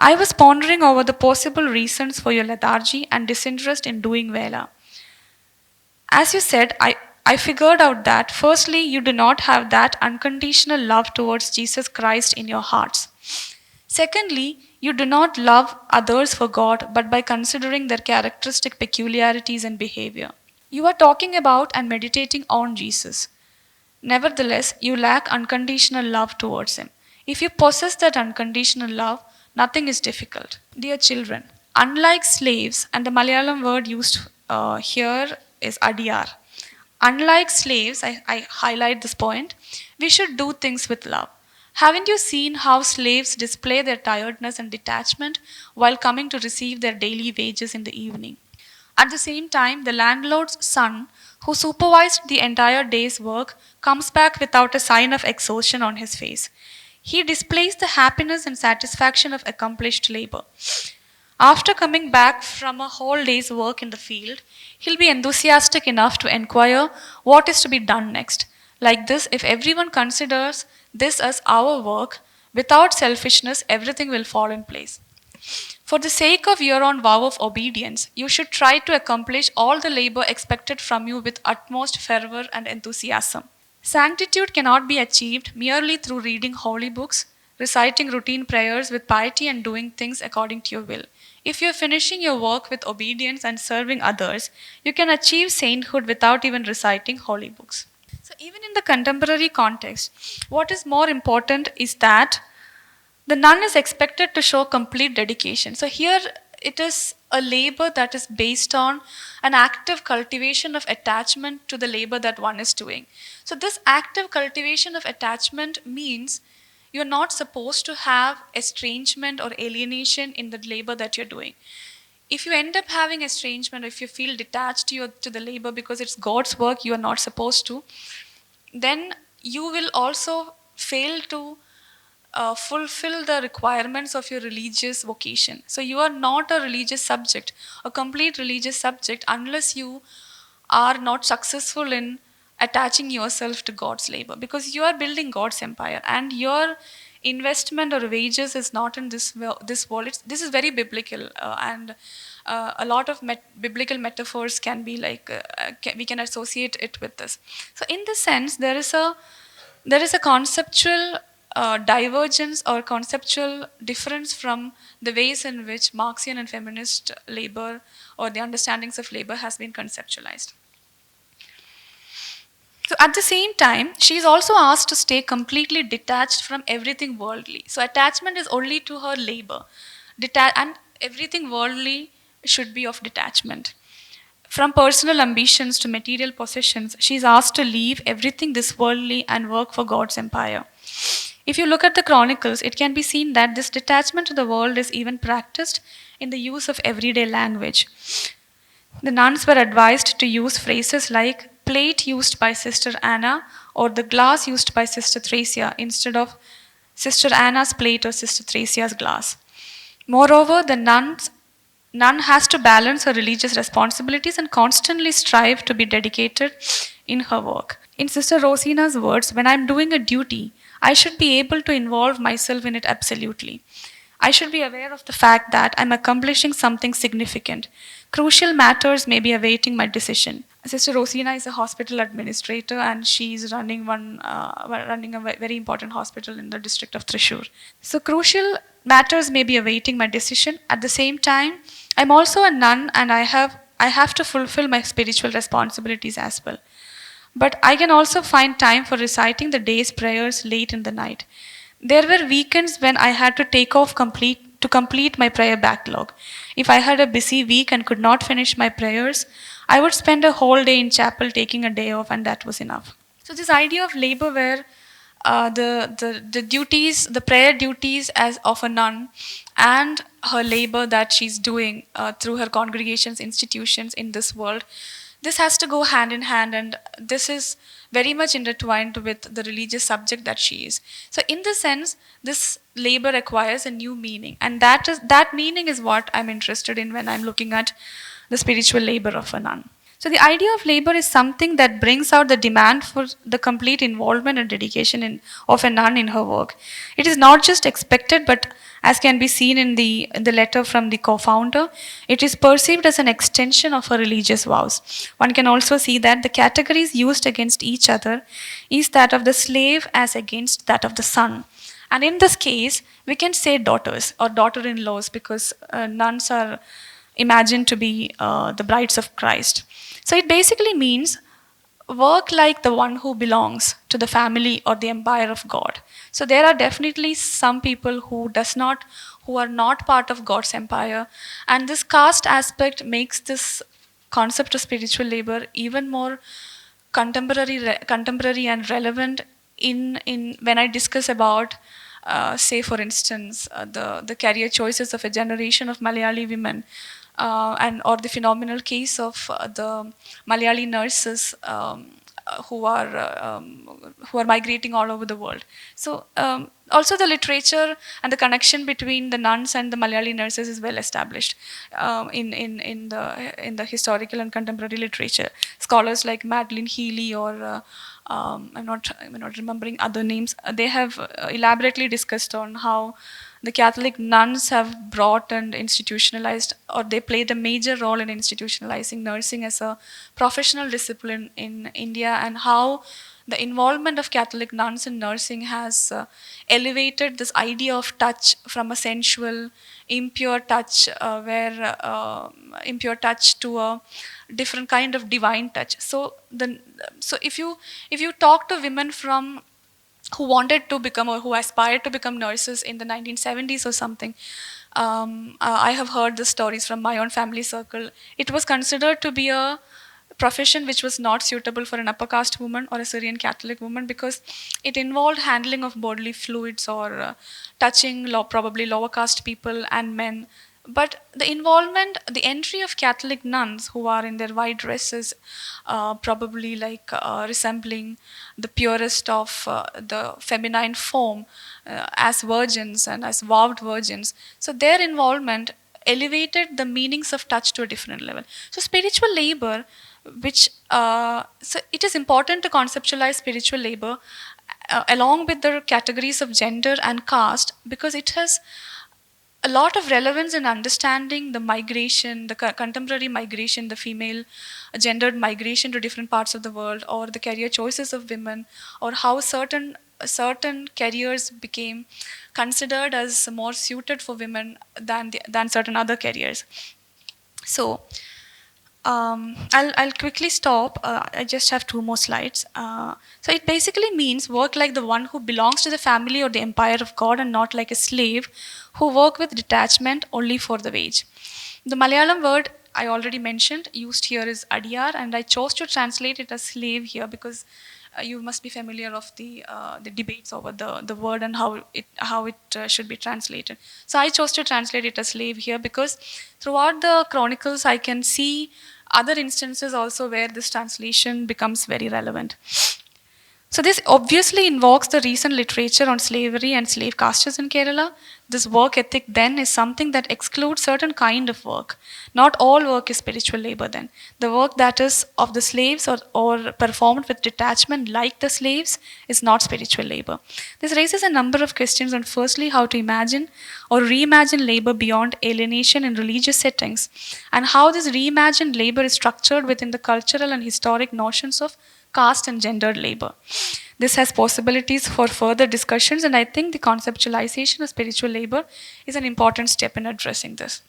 Speaker 2: I was pondering over the possible reasons for your lethargy and disinterest in doing Vela. As you said, I figured out that firstly, you do not have that unconditional love towards Jesus Christ in your hearts. Secondly, you do not love others for God, but by considering their characteristic peculiarities and behavior. You are talking about and meditating on Jesus. Nevertheless, you lack unconditional love towards Him. If you possess that unconditional love, nothing is difficult. Dear children, unlike slaves, and the Malayalam word used here is adiyar. Unlike slaves, I highlight this point, we should do things with love. Haven't you seen how slaves display their tiredness and detachment while coming to receive their daily wages in the evening? At the same time, the landlord's son, who supervised the entire day's work, comes back without a sign of exhaustion on his face. He displays the happiness and satisfaction of accomplished labor. After coming back from a whole day's work in the field, he'll be enthusiastic enough to inquire what is to be done next. Like this, if everyone considers this as our work, without selfishness, everything will fall in place. For the sake of your own vow of obedience, you should try to accomplish all the labor expected from you with utmost fervor and enthusiasm. Sanctitude cannot be achieved merely through reading holy books, reciting routine prayers with piety, and doing things according to your will. If you are finishing your work with obedience and serving others, you can achieve sainthood without even reciting holy books. So, even in the contemporary context, what is more important is that the nun is expected to show complete dedication. So, here it is a labor that is based on an active cultivation of attachment to the labor that one is doing. So, this active cultivation of attachment means you're not supposed to have estrangement or alienation in the labor that you're doing. If you end up having estrangement, or if you feel detached to the labor because it's God's work, you are not supposed to, then you will also fail to fulfill the requirements of your religious vocation. So you are not a religious subject, a complete religious subject, unless you are not successful in attaching yourself to God's labor, because you are building God's empire and your investment or wages is not in this world. This is very biblical, and a lot of biblical metaphors can be like we can associate it with this. So in this sense, there is a conceptual divergence or conceptual difference from the ways in which Marxian and feminist labor or the understandings of labor has been conceptualized. So at the same time, she is also asked to stay completely detached from everything worldly. So attachment is only to her labor. And everything worldly should be of detachment. From personal ambitions to material possessions, she is asked to leave everything this worldly and work for God's empire. If you look at the chronicles, it can be seen that this detachment to the world is even practiced in the use of everyday language. The nuns were advised to use phrases like plate used by Sister Anna or the glass used by Sister Thracia instead of Sister Anna's plate or Sister Thracia's glass. Moreover, the nun has to balance her religious responsibilities and constantly strive to be dedicated in her work. In Sister Rosina's words, when I'm doing a duty, I should be able to involve myself in it absolutely. I should be aware of the fact that I'm accomplishing something significant. Crucial matters may be awaiting my decision. Sister Rosina is a hospital administrator and she's running a very important hospital in the district of Thrissur. So crucial matters may be awaiting my decision. At the same time, I'm also a nun and I have to fulfill my spiritual responsibilities as well. But I can also find time for reciting the day's prayers late in the night. There were weekends when I had to take off to complete my prayer backlog. If I had a busy week and could not finish my prayers, I would spend a whole day in chapel taking a day off, and that was enough. So this idea of labor where the duties, the prayer duties as of a nun, and her labor that she's doing through her congregations, institutions in this world. This has to go hand in hand, and this is very much intertwined with the religious subject that she is. So, in this sense, this labor acquires a new meaning, and that meaning is what I'm interested in when I'm looking at the spiritual labor of a nun. So the idea of labor is something that brings out the demand for the complete involvement and dedication of a nun in her work. It is not just expected, but as can be seen in the letter from the co-founder, it is perceived as an extension of her religious vows. One can also see that the categories used against each other is that of the slave as against that of the son. And in this case, we can say daughters or daughter-in-laws, because nuns are imagined to be the brides of Christ. So it basically means work like the one who belongs to the family or the empire of God. So there are definitely some people who are not part of God's empire, and this caste aspect makes this concept of spiritual labor even more contemporary and relevant in when I discuss about say for instance the career choices of a generation of Malayali women, and or the phenomenal case of the Malayali nurses who are migrating all over the world. So also the literature and the connection between the nuns and the Malayali nurses is well established in the historical and contemporary literature. Scholars like Madeline Healy or I'm not remembering other names. They have elaborately discussed on how the Catholic nuns have brought and institutionalized, or they played a major role in institutionalizing nursing as a professional discipline in India, and how the involvement of Catholic nuns in nursing has elevated this idea of touch from a sensual, impure touch, impure touch to a different kind of divine touch. So if you talk to women from who wanted to become or who aspired to become nurses in the 1970s or something, I have heard the stories from my own family circle. It was considered to be a profession which was not suitable for an upper caste woman or a Syrian Catholic woman, because it involved handling of bodily fluids or touching probably lower caste people and men. But the involvement, the entry of Catholic nuns who are in their white dresses, probably like resembling the purest of the feminine form, as virgins and as vowed virgins. So their involvement elevated the meanings of touch to a different level. So spiritual labor, which so it is important to conceptualize spiritual labor along with the categories of gender and caste, because it has a lot of relevance in understanding the migration, the contemporary migration, the female gendered migration to different parts of the world, or the career choices of women, or how certain careers became considered as more suited for women than certain other careers. So I'll quickly stop. I just have two more slides. So it basically means work like the one who belongs to the family or the empire of God, and not like a slave who work with detachment only for the wage. The Malayalam word I already mentioned used here is adiyar, and I chose to translate it as slave here because you must be familiar of the debates over the word and how it should be translated. So I chose to translate it as slave here because throughout the chronicles I can see other instances also where this translation becomes very relevant. So this obviously invokes the recent literature on slavery and slave castes in Kerala. This work ethic then is something that excludes certain kind of work. Not all work is spiritual labor then. The work that is of the slaves or performed with detachment like the slaves is not spiritual labor. This raises a number of questions on firstly how to imagine or reimagine labor beyond alienation in religious settings, and how this reimagined labor is structured within the cultural and historic notions of caste and gendered labor. This has possibilities for further discussions, and I think the conceptualization of spiritual labor is an important step in addressing this.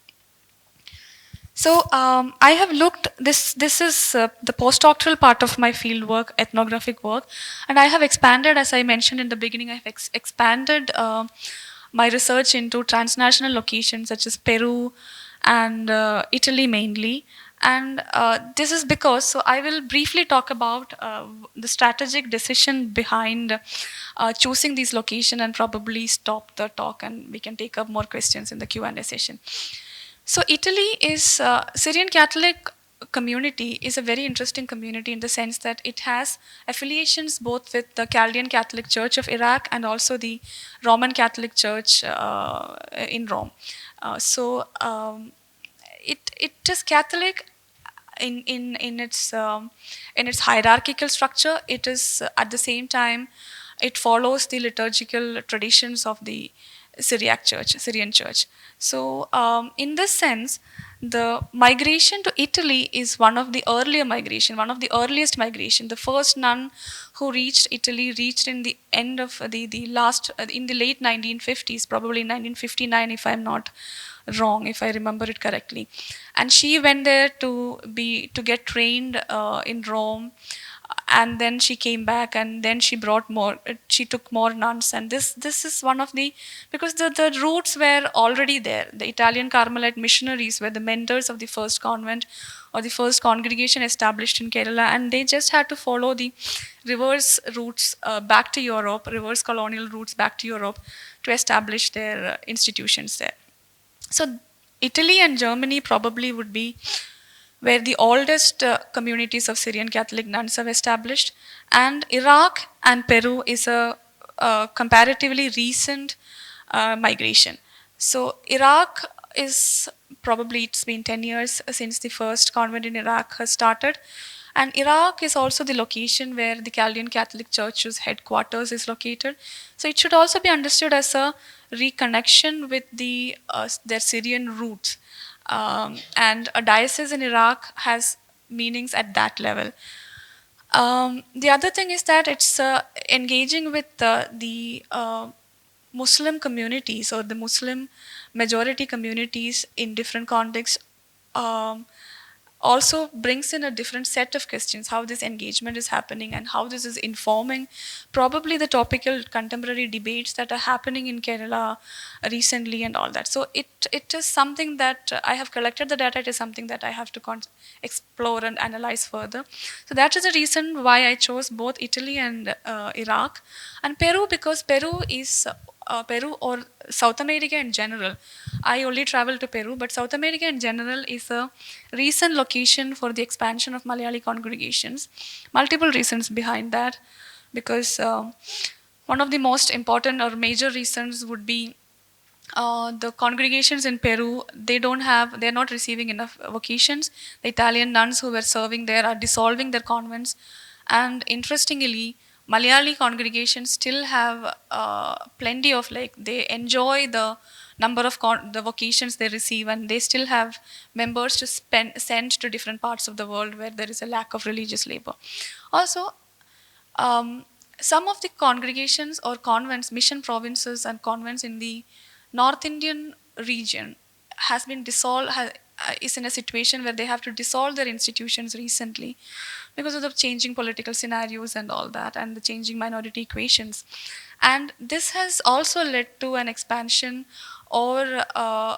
Speaker 2: So I have looked, this is the postdoctoral part of my field work, ethnographic work, and I have expanded, as I mentioned in the beginning, I have expanded my research into transnational locations such as Peru and Italy mainly. And this is because, so I will briefly talk about the strategic decision behind choosing these location, and probably stop the talk and we can take up more questions in the Q&A session. So Italy is Syrian Catholic community is a very interesting community in the sense that it has affiliations both with the Chaldean Catholic Church of Iraq and also the Roman Catholic Church in Rome. It is Catholic in its hierarchical structure. It is at the same time it follows the liturgical traditions of the Syrian Church. So in this sense, the migration to Italy is one of the earliest migration. The first nun who reached Italy reached in the end of the last in the late 1950s, probably 1959, if I'm not wrong, if I remember it correctly. And she went there to get trained in Rome, and then she came back, and then she took more nuns. And this is one of the, because the roots were already there. The Italian Carmelite missionaries were the mentors of the first convent or the first congregation established in Kerala, and they just had to follow the reverse routes back to Europe, reverse colonial routes back to Europe, to establish their institutions there. So Italy and Germany probably would be where the oldest communities of Syrian Catholic nuns have established, and Iraq and Peru is a comparatively recent migration. So Iraq is probably, it's been 10 years since the first convent in Iraq has started. And Iraq is also the location where the Chaldean Catholic Church's headquarters is located. So it should also be understood as a reconnection with their Syrian roots. And a diocese in Iraq has meanings at that level. The other thing is that it's engaging with the Muslim communities or the Muslim majority communities in different contexts. Also brings in a different set of questions, how this engagement is happening and how this is informing probably the topical contemporary debates that are happening in Kerala recently and all that. So it is something that I have collected the data. It is something that I have to explore and analyze further. So that is the reason why I chose both Italy and Iraq and Peru, because Peru is Peru or South America in general. I only traveled to Peru, but South America in general is a recent location for the expansion of Malayali congregations. Multiple reasons behind that, because one of the most important or major reasons would be the congregations in Peru, they're not receiving enough vocations. The Italian nuns who were serving there are dissolving their convents. And interestingly, Malayali congregations still have plenty of, like, they enjoy the number of the vocations they receive, and they still have members to send to different parts of the world where there is a lack of religious labor. Also, some of the congregations or convents, mission provinces and convents in the North Indian region has been dissolved, is in a situation where they have to dissolve their institutions recently because of the changing political scenarios and all that, and the changing minority equations. And this has also led to an expansion or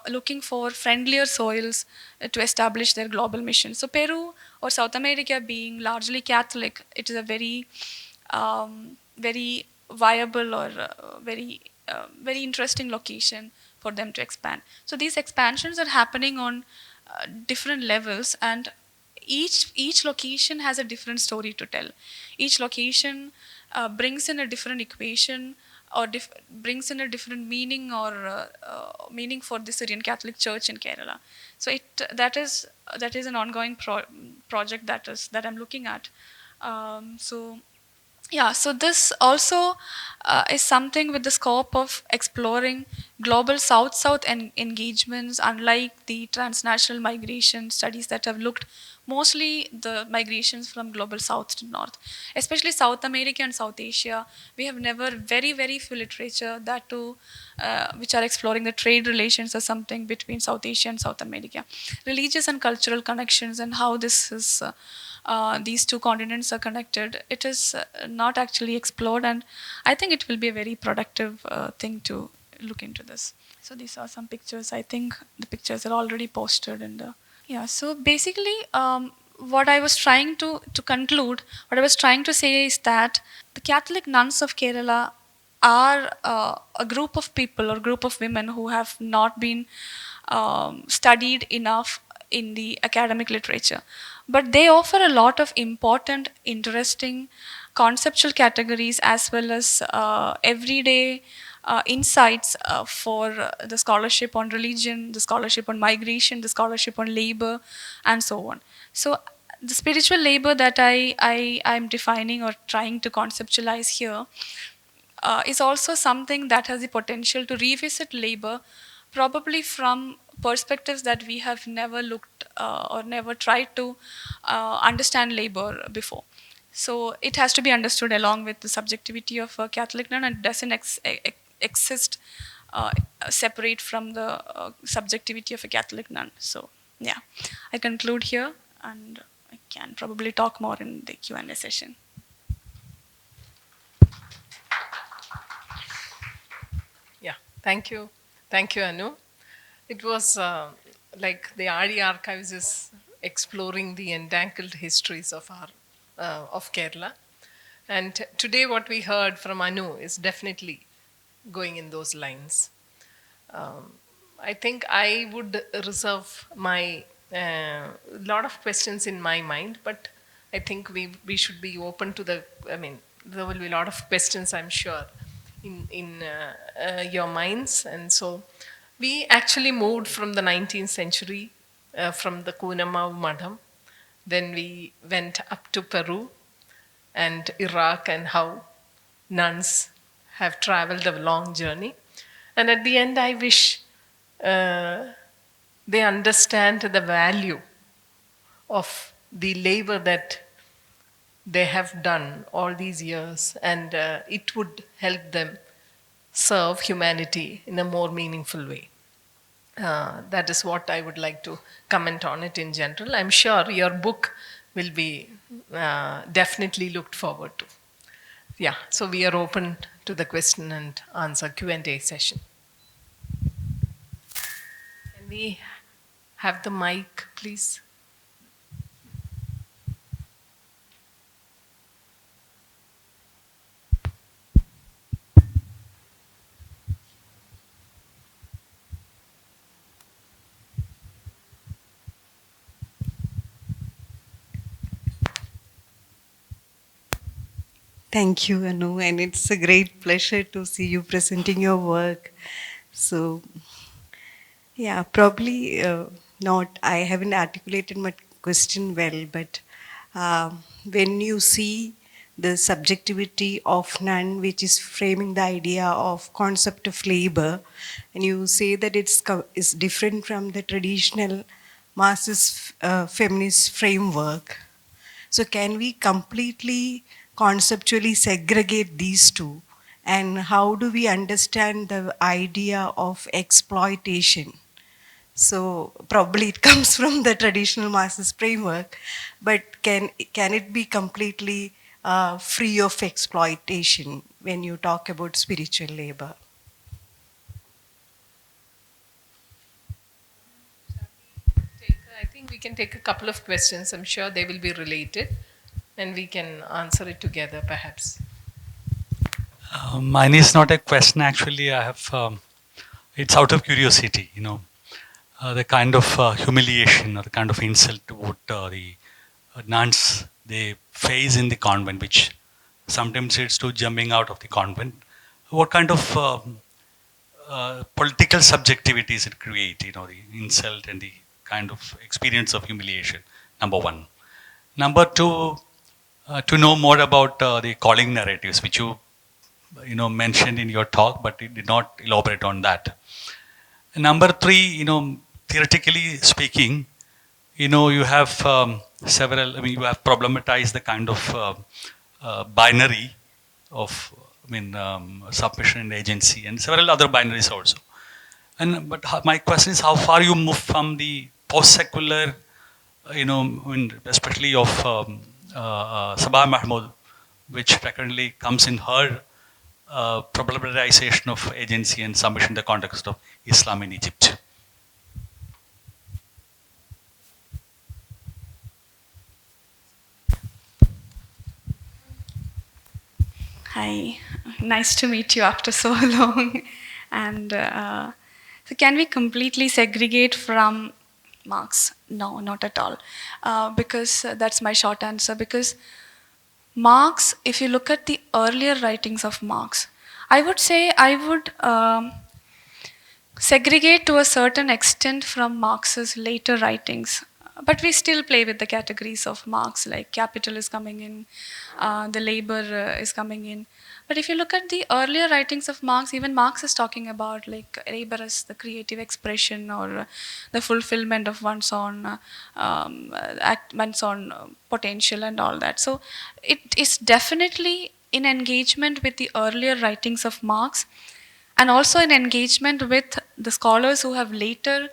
Speaker 2: looking for friendlier soils to establish their global mission. So Peru or South America being largely Catholic, it is a very viable or very interesting location for them to expand. So these expansions are happening on different levels, and each location has a different story to tell. Each location brings in a different equation or brings in a different meaning or meaning for the Syrian Catholic Church in Kerala. So that is an ongoing project that I'm looking at. So yeah, so this also is something with the scope of exploring global South-South engagements, unlike the transnational migration studies that have looked mostly the migrations from global South to North. Especially South America and South Asia, we have never very few literature that too, which are exploring the trade relations or something between South Asia and South America. Religious and cultural connections and how this is these two continents are connected, it is not actually explored, and I think it will be a very productive thing to look into this. So these are some pictures. I think the pictures are already posted in the Yeah, so basically, what I was trying to conclude, what I was trying to say is that the Catholic nuns of Kerala are a group of people or group of women who have not been studied enough in the academic literature. But they offer a lot of important, interesting conceptual categories as well as everyday insights for the scholarship on religion, the scholarship on migration, the scholarship on labor, and so on. So the spiritual labor that I'm defining or trying to conceptualize here is also something that has the potential to revisit labor, probably from perspectives that we have never looked or never tried to understand labor before. So it has to be understood along with the subjectivity of a Catholic nun, and doesn't exist uh, separate from the subjectivity of a Catholic nun. So yeah, I conclude here, and I can probably talk more in the Q&A session.
Speaker 1: Yeah, thank you. Thank you, Anu. It was like the RD Archives is exploring the entangled histories of our of Kerala. And today, what we heard from Anu is definitely going in those lines. I think I would reserve my lot of questions in my mind, but I think we should be open to the. I mean, there will be a lot of questions, I'm sure, in your minds, and so we actually moved from the 19th century, from the Kunamav Madham, then we went up to Peru and Iraq, and how nuns have traveled a long journey. And at the end, I wish they understand the value of the labor that they have done all these years, and it would help them serve humanity in a more meaningful way. That is what I would like to comment on it in general. I'm sure your book will be definitely looked forward to. Yeah, so we are open to the question and answer Q&A session. Can we have the mic, please?
Speaker 3: Thank you, Anu, and it's a great pleasure to see you presenting your work. So, yeah, probably not. I haven't articulated my question well, but when you see the subjectivity of none, which is framing the idea of concept of labor, and you say that is different from the traditional Marxist feminist framework. So can we completely conceptually segregate these two? And how do we understand the idea of exploitation? So probably it comes from the traditional Marxist framework, but can it be completely free of exploitation when you talk about spiritual labor?
Speaker 1: I think we can take a couple of questions. I'm sure they will be related, and we can answer it together, perhaps.
Speaker 4: Mine is not a question actually. It's out of curiosity, the kind of humiliation or the kind of insult what the nuns they face in the convent, which sometimes leads to jumping out of the convent. What kind of political subjectivities it create, the insult and the kind of experience of humiliation, number one. Number two, to know more about the calling narratives, which you mentioned in your talk, but it did not elaborate on that. And number three, theoretically speaking, you have several. I mean, you have problematized the kind of binary of, submission and agency, and several other binaries also. And but my question is, how far you move from the post-secular, especially of Sabah Mahmood, which frequently comes in her problematization of agency and submission in the context of Islam in Egypt.
Speaker 2: Hi, nice to meet you after so long. And so, can we completely segregate from Marx? No, not at all. Because that's my short answer. Because Marx, if you look at the earlier writings of Marx, I would say I would segregate to a certain extent from Marx's later writings. But we still play with the categories of Marx, like capital is coming in, the labor is coming in. But if you look at the earlier writings of Marx, even Marx is talking about like labor as the creative expression or the fulfillment of one's own potential and all that. So it is definitely in engagement with the earlier writings of Marx, and also in engagement with the scholars who have later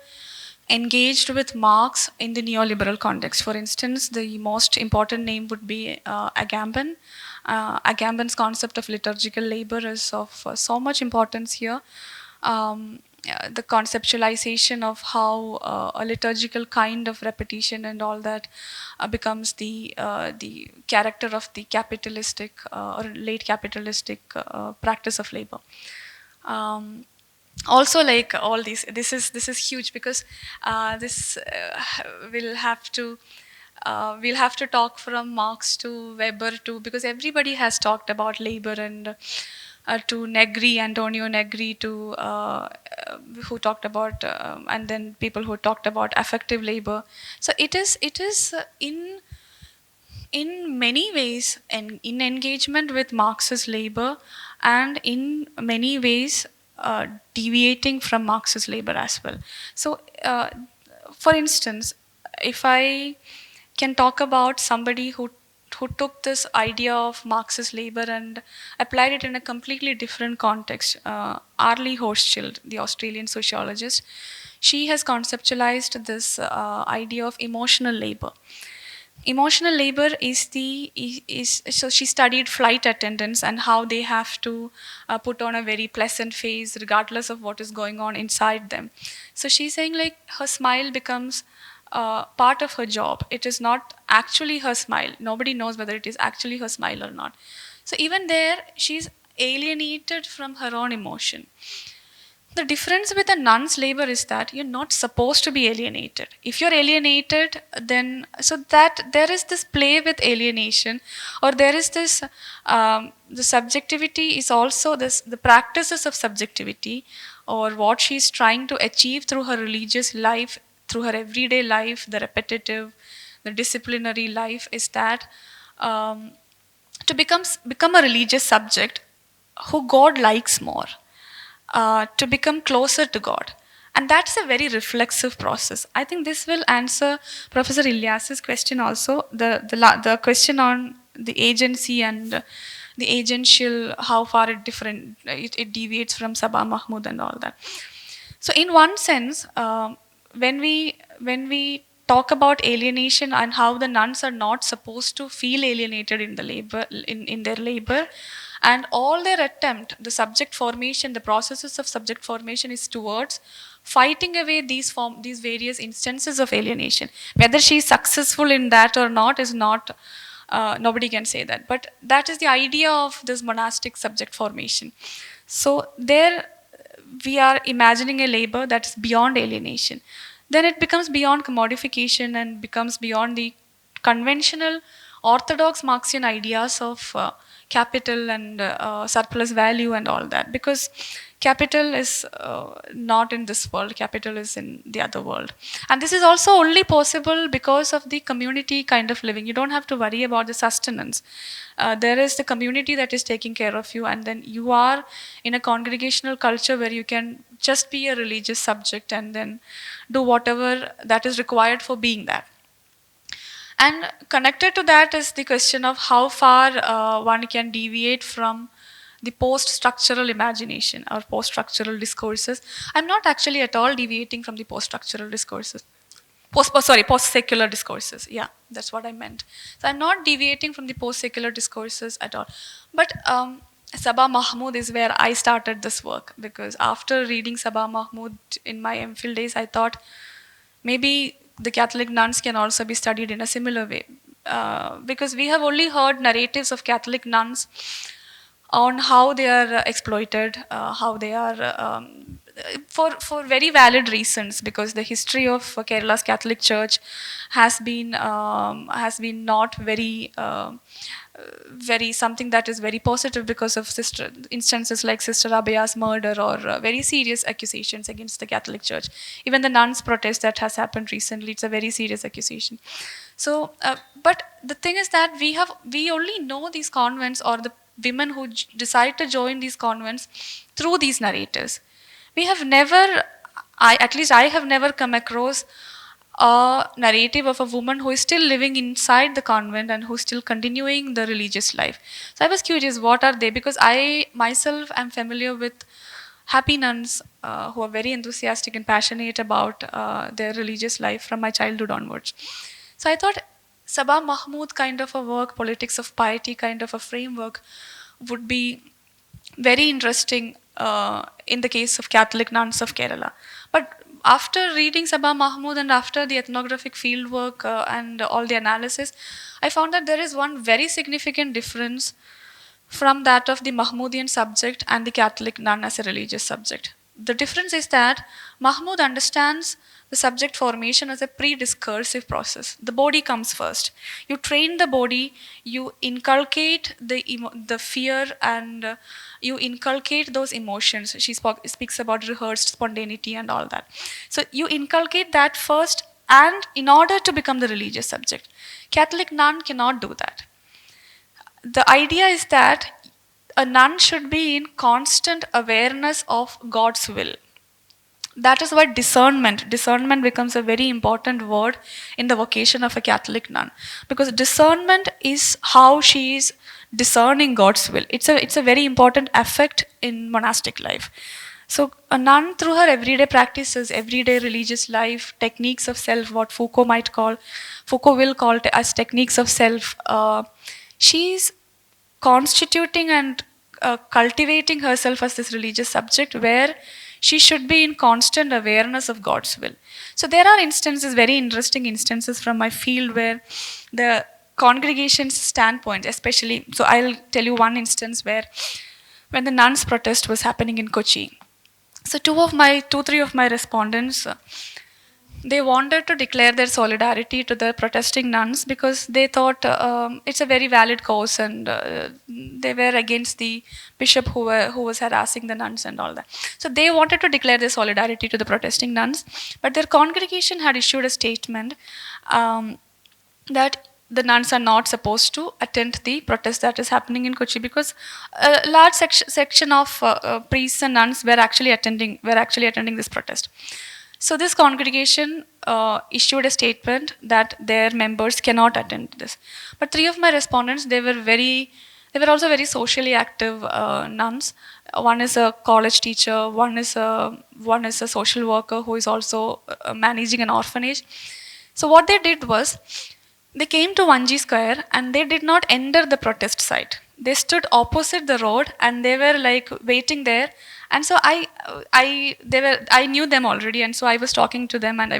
Speaker 2: engaged with Marx in the neoliberal context. For instance, the most important name would be Agamben. Agamben's concept of liturgical labor is of so much importance here. The conceptualization of how a liturgical kind of repetition and all that becomes the character of the capitalistic or late capitalistic practice of labor. Also, like all these, this is huge because this will have to we'll have to talk from Marx to Weber to, because everybody has talked about labor, and to Negri, Antonio Negri, to who talked about and then people who talked about affective labor. So it is in many ways and in engagement with Marx's labor, and in many ways deviating from Marx's labor as well. So, for instance, if I can talk about somebody who took this idea of Marxist labor and applied it in a completely different context, Arlie Hochschild, the Australian sociologist, she has conceptualized this idea of emotional labor. Emotional labor is so she studied flight attendants and how they have to put on a very pleasant face regardless of what is going on inside them. So she's saying like her smile becomes part of her job. It is not actually her smile. Nobody knows whether it is actually her smile or not. So even there, she's alienated from her own emotion. The difference with a nun's labor is that you're not supposed to be alienated. If you're alienated, then so that there is this play with alienation, or there is this the subjectivity is also this the practices of subjectivity, or what she's trying to achieve through her religious life, through her everyday life, the repetitive, the disciplinary life, is that to become a religious subject who God likes more, to become closer to God. And that's a very reflexive process. I think this will answer Professor Ilyas's question also, the question on the agency and the agential, how far it deviates from Sabah Mahmood and all that. So in one sense, when we talk about alienation and how the nuns are not supposed to feel alienated in the labor in their labor, and all their attempt, the subject formation, the processes of subject formation is towards fighting away these various instances of alienation. Whether she is successful in that or not is not, nobody can say that. But that is the idea of this monastic subject formation. So there we are imagining a labor that is beyond alienation. Then it becomes beyond commodification and becomes beyond the conventional orthodox Marxian ideas of capital and surplus value and all that, because capital is not in this world, capital is in the other world. And this is also only possible because of the community kind of living. You don't have to worry about the sustenance. There is the community that is taking care of you, and then you are in a congregational culture where you can just be a religious subject and then do whatever that is required for being that. And connected to that is the question of how far one can deviate from the post-structural imagination or post-structural discourses. I'm not actually at all deviating from the post-structural discourses. Post-secular discourses. Yeah, that's what I meant. So I'm not deviating from the post-secular discourses at all. But Sabah Mahmood is where I started this work, because after reading Sabah Mahmood in my MPhil days, I thought maybe the Catholic nuns can also be studied in a similar way. Because we have only heard narratives of Catholic nuns on how they are exploited, how they are for very valid reasons, because the history of Kerala's Catholic Church has been not very very something that is very positive, because of sister instances like Sister Abaya's murder, or very serious accusations against the Catholic Church. Even the nuns protest that has happened recently, it's a very serious accusation. So, but the thing is that we only know these convents, or the women who decide to join these convents, through these narratives. We have never, at least I have never come across a narrative of a woman who is still living inside the convent and who's still continuing the religious life. So I was curious, what are they? Because I myself am familiar with happy nuns who are very enthusiastic and passionate about their religious life from my childhood onwards. So I thought Sabah Mahmood kind of a work, politics of piety kind of a framework, would be very interesting in the case of Catholic nuns of Kerala. But after reading Sabah Mahmood and after the ethnographic fieldwork and all the analysis, I found that there is one very significant difference from that of the Mahmoodian subject and the Catholic nun as a religious subject. The difference is that Mahmood understands the subject formation as a pre-discursive process. The body comes first. You train the body, you inculcate the fear, and you inculcate those emotions. She speaks about rehearsed spontaneity and all that. So you inculcate that first, and in order to become the religious subject. Catholic nun cannot do that. The idea is that a nun should be in constant awareness of God's will. That is why discernment becomes a very important word in the vocation of a Catholic nun, because discernment is how she is discerning God's will. It's a very important affect in monastic life. So a nun, through her everyday practices, everyday religious life, techniques of self, what Foucault will call as techniques of self, she's constituting and cultivating herself as this religious subject, where she should be in constant awareness of God's will. So there are instances, very interesting instances from my field, where the congregation's standpoint, especially, so I'll tell you one instance where when the nuns protest was happening in Kochi. So three of my respondents, they wanted to declare their solidarity to the protesting nuns, because they thought it's a very valid cause, and they were against the bishop who was harassing the nuns and all that. So they wanted to declare their solidarity to the protesting nuns, but their congregation had issued a statement that the nuns are not supposed to attend the protest that is happening in Kochi, because a large section of priests and nuns were actually attending this protest. So this congregation issued a statement that their members cannot attend this. But three of my respondents, they were also very socially active nuns. One is a college teacher, one is a social worker who is also managing an orphanage. So what they did was, they came to Vanji Square and they did not enter the protest site. They stood opposite the road and they were like waiting there. And so I knew them already, and so I was talking to them, and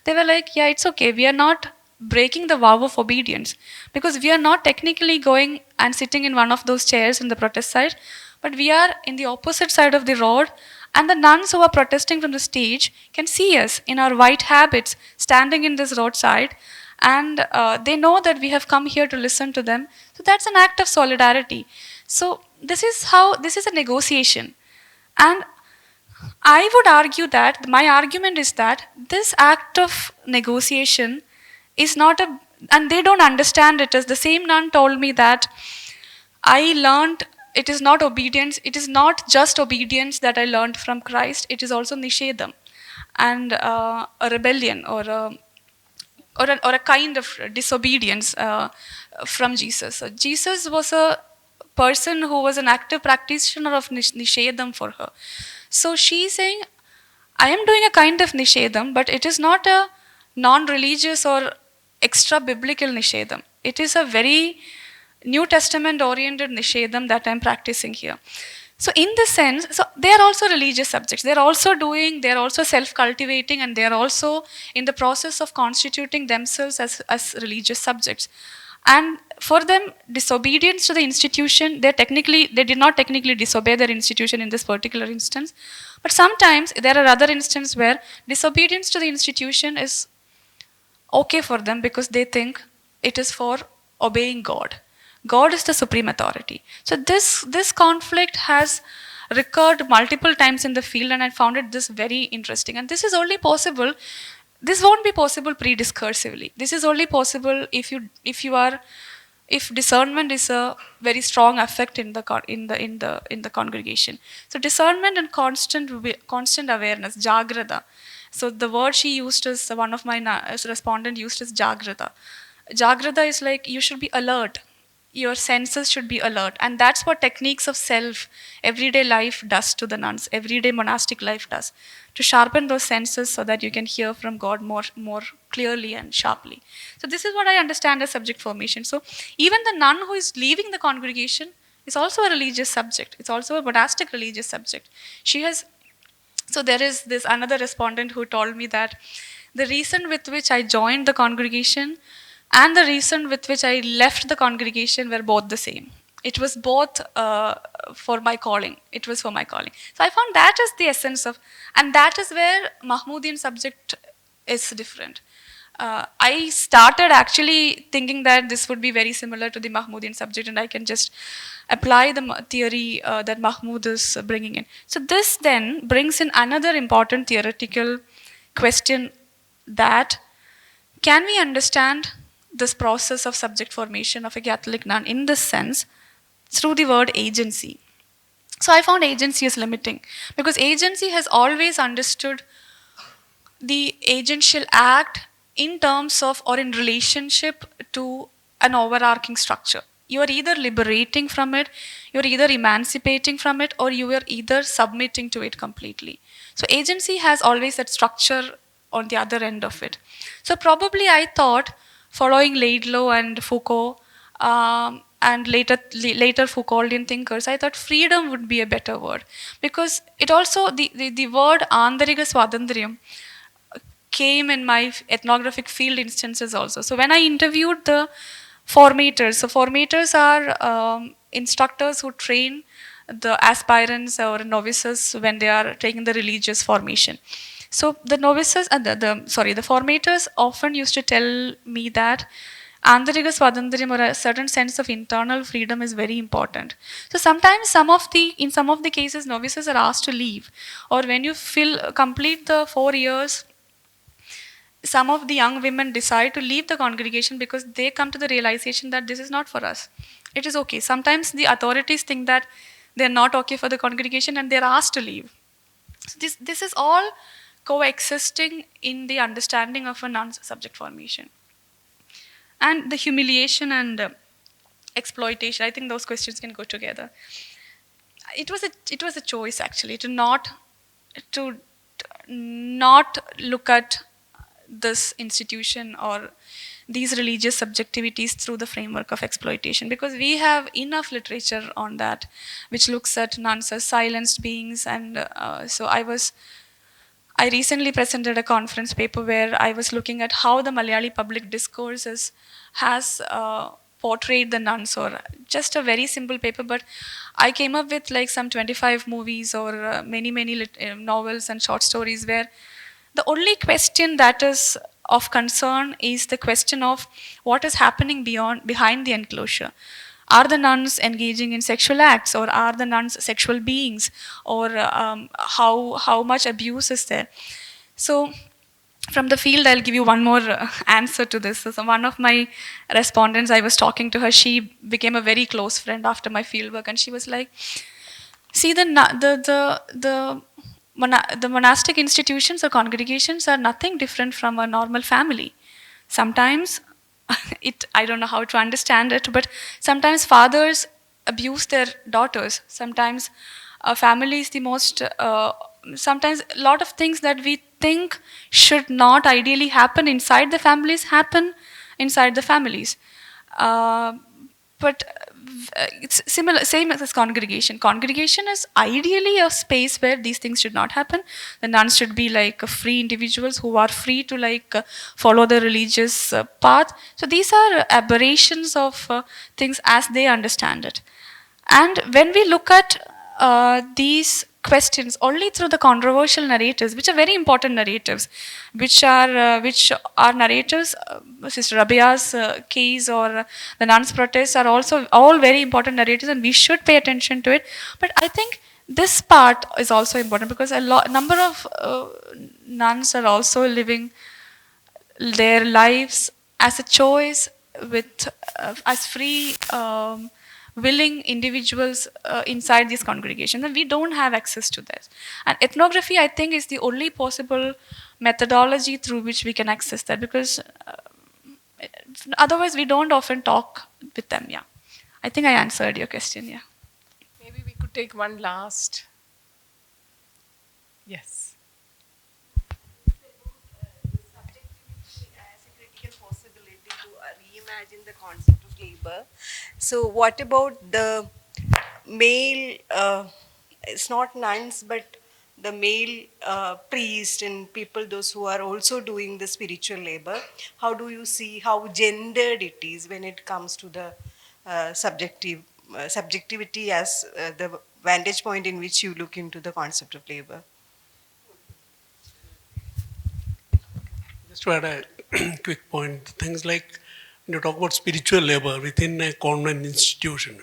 Speaker 2: they were like, yeah, it's okay. We are not breaking the vow of obedience, because we are not technically going and sitting in one of those chairs in the protest site, but we are in the opposite side of the road, and the nuns who are protesting from the stage can see us in our white habits standing in this roadside, and they know that we have come here to listen to them. So that's an act of solidarity. So this is a negotiation. And I would argue that, my argument is that this act of negotiation is not and they don't understand it as, the same nun told me that I learned it is not obedience, it is not just obedience that I learned from Christ, it is also nishedam, and a rebellion or a kind of disobedience from Jesus. So Jesus was a person who was an active practitioner of nishedam for her. So she's saying, I am doing a kind of nishedam, but it is not a non-religious or extra biblical nishedam. It is a very New Testament oriented nishedam that I'm practicing here. So in this sense, so they are also religious subjects. They are also self-cultivating, and they are also in the process of constituting themselves as religious subjects. And for them, disobedience to the institution, they did not technically disobey their institution in this particular instance. But sometimes there are other instances where disobedience to the institution is okay for them because they think it is for obeying God. God is the supreme authority. So this conflict has recurred multiple times in the field, and I found this very interesting. And this is only possible. This won't be possible pre-discursively. This is only possible if discernment is a very strong effect in the congregation. So discernment and constant awareness, jagrata. So the word she used is, one of my respondent used is jagrata. Jagrata is like you should be alert. Your senses should be alert, and that's what techniques of self, everyday life does to the nuns. Everyday monastic life does to sharpen those senses so that you can hear from God more clearly and sharply. So this is what I understand as subject formation. So even the nun who is leaving the congregation is also a religious subject. It's also a monastic religious subject. She has. So there is this another respondent who told me that the reason with which I joined the congregation and the reason with which I left the congregation were both the same. It was both for my calling. It was for my calling. So I found that is the essence of, and that is where Mahmoodian subject is different. I started actually thinking that this would be very similar to the Mahmoodian subject, and I can just apply the theory that Mahmood is bringing in. So this then brings in another important theoretical question, that can we understand this process of subject formation of a Catholic nun in this sense through the word agency? So I found agency is limiting, because agency has always understood the agential act in terms of or in relationship to an overarching structure. You are either liberating from it, you are either emancipating from it, or you are either submitting to it completely. So agency has always that structure on the other end of it. So probably I thought, following Laidlaw and Foucault, and later Foucauldian thinkers, I thought freedom would be a better word, because it also the word Antarika Swadandriyam came in my ethnographic field instances also. So when I interviewed the formators, so formators are instructors who train the aspirants or novices when they are taking the religious formation. So the novices, the formators often used to tell me that Antarika Swadandriyam, or a certain sense of internal freedom, is very important. So sometimes in some of the cases, novices are asked to leave, or when you complete the 4 years, some of the young women decide to leave the congregation because they come to the realization that this is not for us. It is okay. Sometimes the authorities think that they're not okay for the congregation and they're asked to leave. So this is all coexisting in the understanding of a nun's subject formation. And the humiliation and exploitation, I think those questions can go together. It was a choice actually to not look at this institution or these religious subjectivities through the framework of exploitation, because we have enough literature on that which looks at nuns as silenced beings. And so I recently presented a conference paper where I was looking at how the Malayali public discourse has portrayed the nuns, or just a very simple paper, but I came up with like some 25 movies or many novels and short stories where the only question that is of concern is the question of what is happening behind the enclosure. Are the nuns engaging in sexual acts, or are the nuns sexual beings, or how much abuse is there? So from the field, I'll give you one more answer to this. So one of my respondents, I was talking to her, she became a very close friend after my fieldwork, and she was like, see, the monastic institutions or congregations are nothing different from a normal family. Sometimes, I don't know how to understand it, but sometimes fathers abuse their daughters. Sometimes a family is the most, sometimes a lot of things that we think should not ideally happen inside the families happen inside the families. but it's similar, same as congregation. Congregation is ideally a space where these things should not happen. The nuns should be like free individuals who are free to like follow the religious path. So these are aberrations of things as they understand it. And when we look at these questions only through the controversial narratives, which are very important narratives, which are narratives, Sister Rabia's case or the nuns' protests are also all very important narratives, and we should pay attention to it. But I think this part is also important because number of nuns are also living their lives as a choice with as free willing individuals inside these congregations, and we don't have access to this. And ethnography, I think, is the only possible methodology through which we can access that, because otherwise we don't often talk with them. Yeah, I think I answered your question. Yeah,
Speaker 1: Maybe we could take one last. Yes.
Speaker 3: As a critical possibility to reimagine the concept of labor. So, what about the male? It's not nuns, but the male priest and people, those who are also doing the spiritual labor. How do you see how gendered it is when it comes to the subjectivity as the vantage point in which you look into the concept of labor?
Speaker 5: Just to add a quick point, things like when you talk about spiritual labor within a convent institution,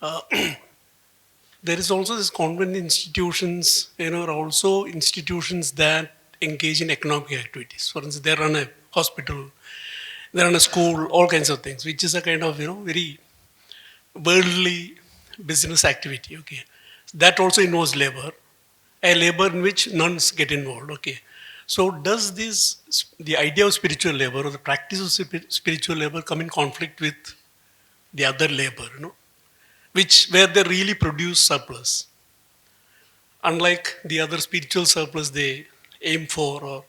Speaker 5: there is also this convent institutions, are also institutions that engage in economic activities. For instance, they run a hospital, they run a school, all kinds of things, which is a kind of, very worldly business activity, okay. That also involves labor, a labor in which nuns get involved, okay. So does the idea of spiritual labor or the practice of spiritual labor come in conflict with the other labor, where they really produce surplus? Unlike the other spiritual surplus they aim for or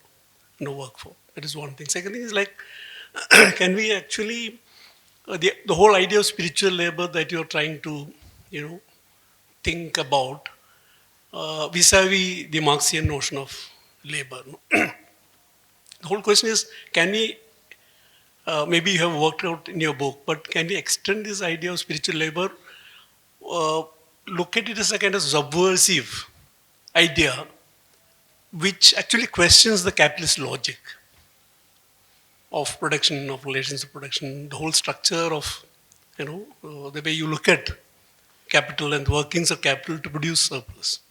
Speaker 5: work for. That is one thing. Second thing is like, can we actually, the whole idea of spiritual labor that you're trying to, think about vis-a-vis the Marxian notion of labor. The whole question is, can we, maybe you have worked out in your book, but can we extend this idea of spiritual labor, look at it as a kind of subversive idea, which actually questions the capitalist logic of production, of relations of production, the whole structure of, the way you look at capital and the workings of capital to produce surplus.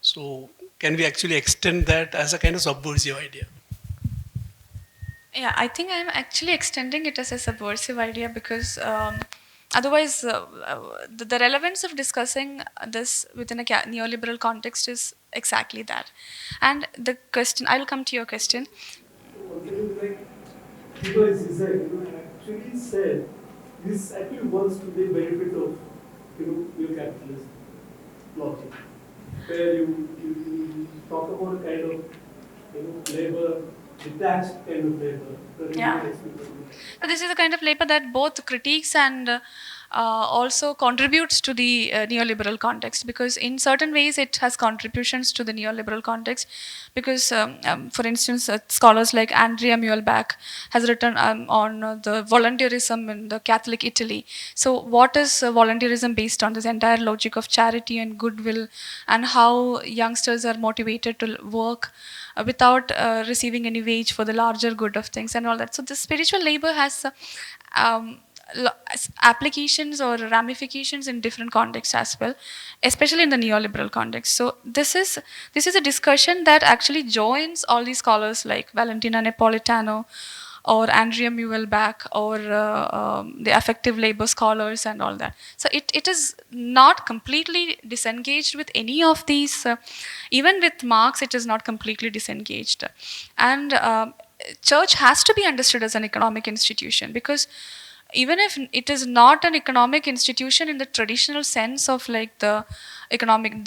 Speaker 5: So can we actually extend that as a kind of subversive idea?
Speaker 2: yeah, I think I'm actually extending it as a subversive idea because otherwise, the relevance of discussing this within a neoliberal context is exactly that. And the question, I'll come to your question.
Speaker 6: People is designed, actually said this actually works to the benefit of your capitalist logic, where you talk about a kind of labor, detached kind of labor.
Speaker 2: Yeah. So this is a kind of labor that both critiques and also contributes to the neoliberal context, because in certain ways it has contributions to the neoliberal context, because for instance scholars like Andrea Muehlbach has written on the volunteerism in the Catholic Italy. So what is volunteerism based on? This entire logic of charity and goodwill, and how youngsters are motivated to work without receiving any wage for the larger good of things and all that. So the spiritual labor has applications or ramifications in different contexts as well, especially in the neoliberal context. So this is a discussion that actually joins all these scholars like Valentina Napolitano or Andrea Muehlbach or the affective labor scholars and all that. So it is not completely disengaged with any of these. Even with Marx, it is not completely disengaged. And church has to be understood as an economic institution, because even if it is not an economic institution in the traditional sense of like the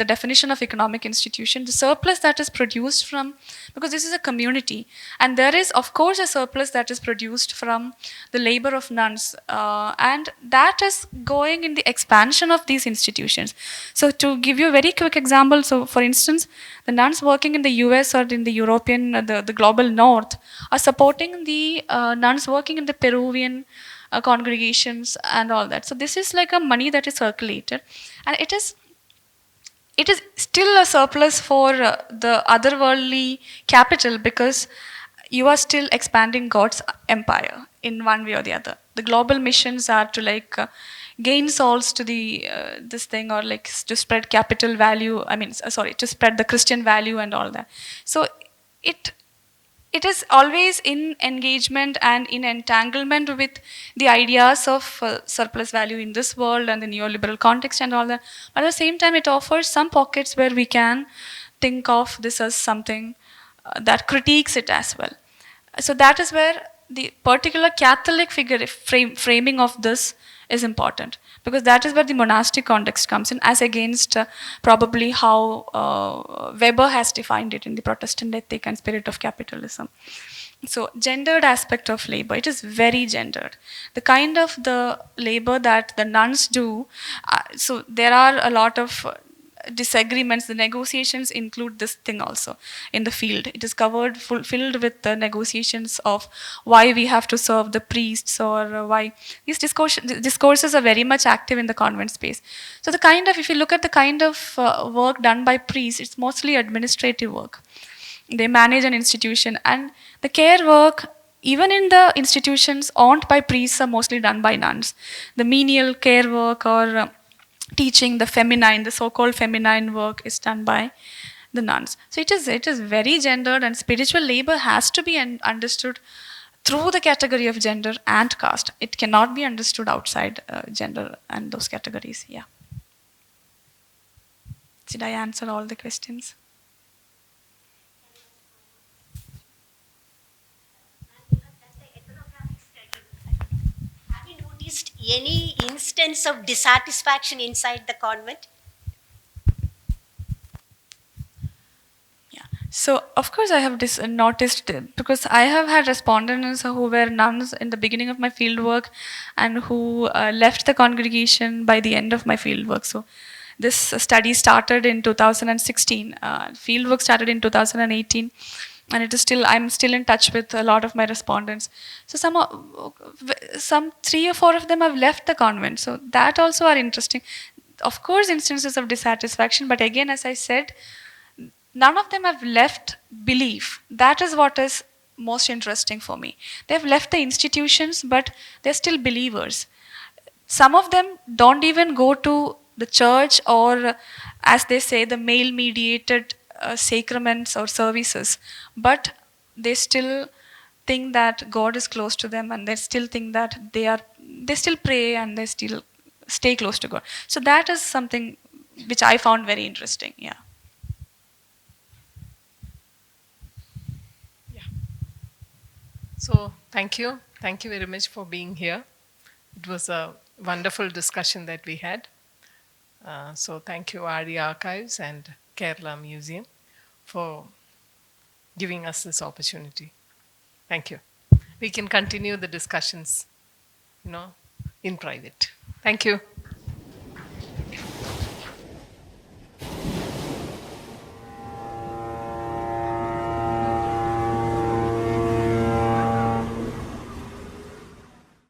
Speaker 2: definition of economic institution, the surplus that is produced from, because this is a community, and there is of course a surplus that is produced from the labor of nuns, and that is going in the expansion of these institutions. So to give you a very quick example, so for instance, the nuns working in the US or in the European, the global north, are supporting the nuns working in the Peruvian congregations and all that. So this is like a money that is circulated, and it is still a surplus for the otherworldly capital, because you are still expanding God's empire in one way or the other. The global missions are to like gain souls to the this thing, or like to spread capital value. I mean, sorry, to spread the Christian value and all that. So it is always in engagement and in entanglement with the ideas of surplus value in this world and the neoliberal context and all that. But at the same time, it offers some pockets where we can think of this as something that critiques it as well. So that is where the particular Catholic figure framing of this is important, because that is where the monastic context comes in, as against probably how Weber has defined it in the Protestant ethic and spirit of capitalism. So gendered aspect of labor, it is very gendered. The kind of the labor that the nuns do, so there are a lot of disagreements. The negotiations include this thing also in the field. It is covered filled with the negotiations of why we have to serve the priests, or why these discourses are very much active in the convent space. So the kind of, if you look at the kind of work done by priests, it's mostly administrative work. They manage an institution, and the care work even in the institutions owned by priests are mostly done by nuns. The menial care work, or teaching the feminine, the so-called feminine work, is done by the nuns. So it is very gendered, and spiritual labor has to be understood through the category of gender and caste. It cannot be understood outside gender and those categories. Yeah. Did I answer all the questions?
Speaker 7: Have you noticed any instance of dissatisfaction inside the convent?
Speaker 2: Yeah. So of course I have noticed it, because I have had respondents who were nuns in the beginning of my fieldwork, and who left the congregation by the end of my fieldwork. So this study started in 2016. Fieldwork started in 2018. And it is still, I'm still in touch with a lot of my respondents. So some 3 or 4 of them have left the convent. So that also are interesting. Of course, instances of dissatisfaction, but again, as I said, none of them have left belief. That is what is most interesting for me. They have left the institutions, but they're still believers. Some of them don't even go to the church, or as they say, the male-mediated sacraments or services, but they still think that God is close to them, and they still think that they still pray, and they still stay close to God. So that is something which I found very interesting. Yeah.
Speaker 1: So thank you very much for being here. It was a wonderful discussion that we had. So thank you, RD Archives and Kerala Museum, for giving us this opportunity. Thank you. We can continue the discussions, in private. Thank you.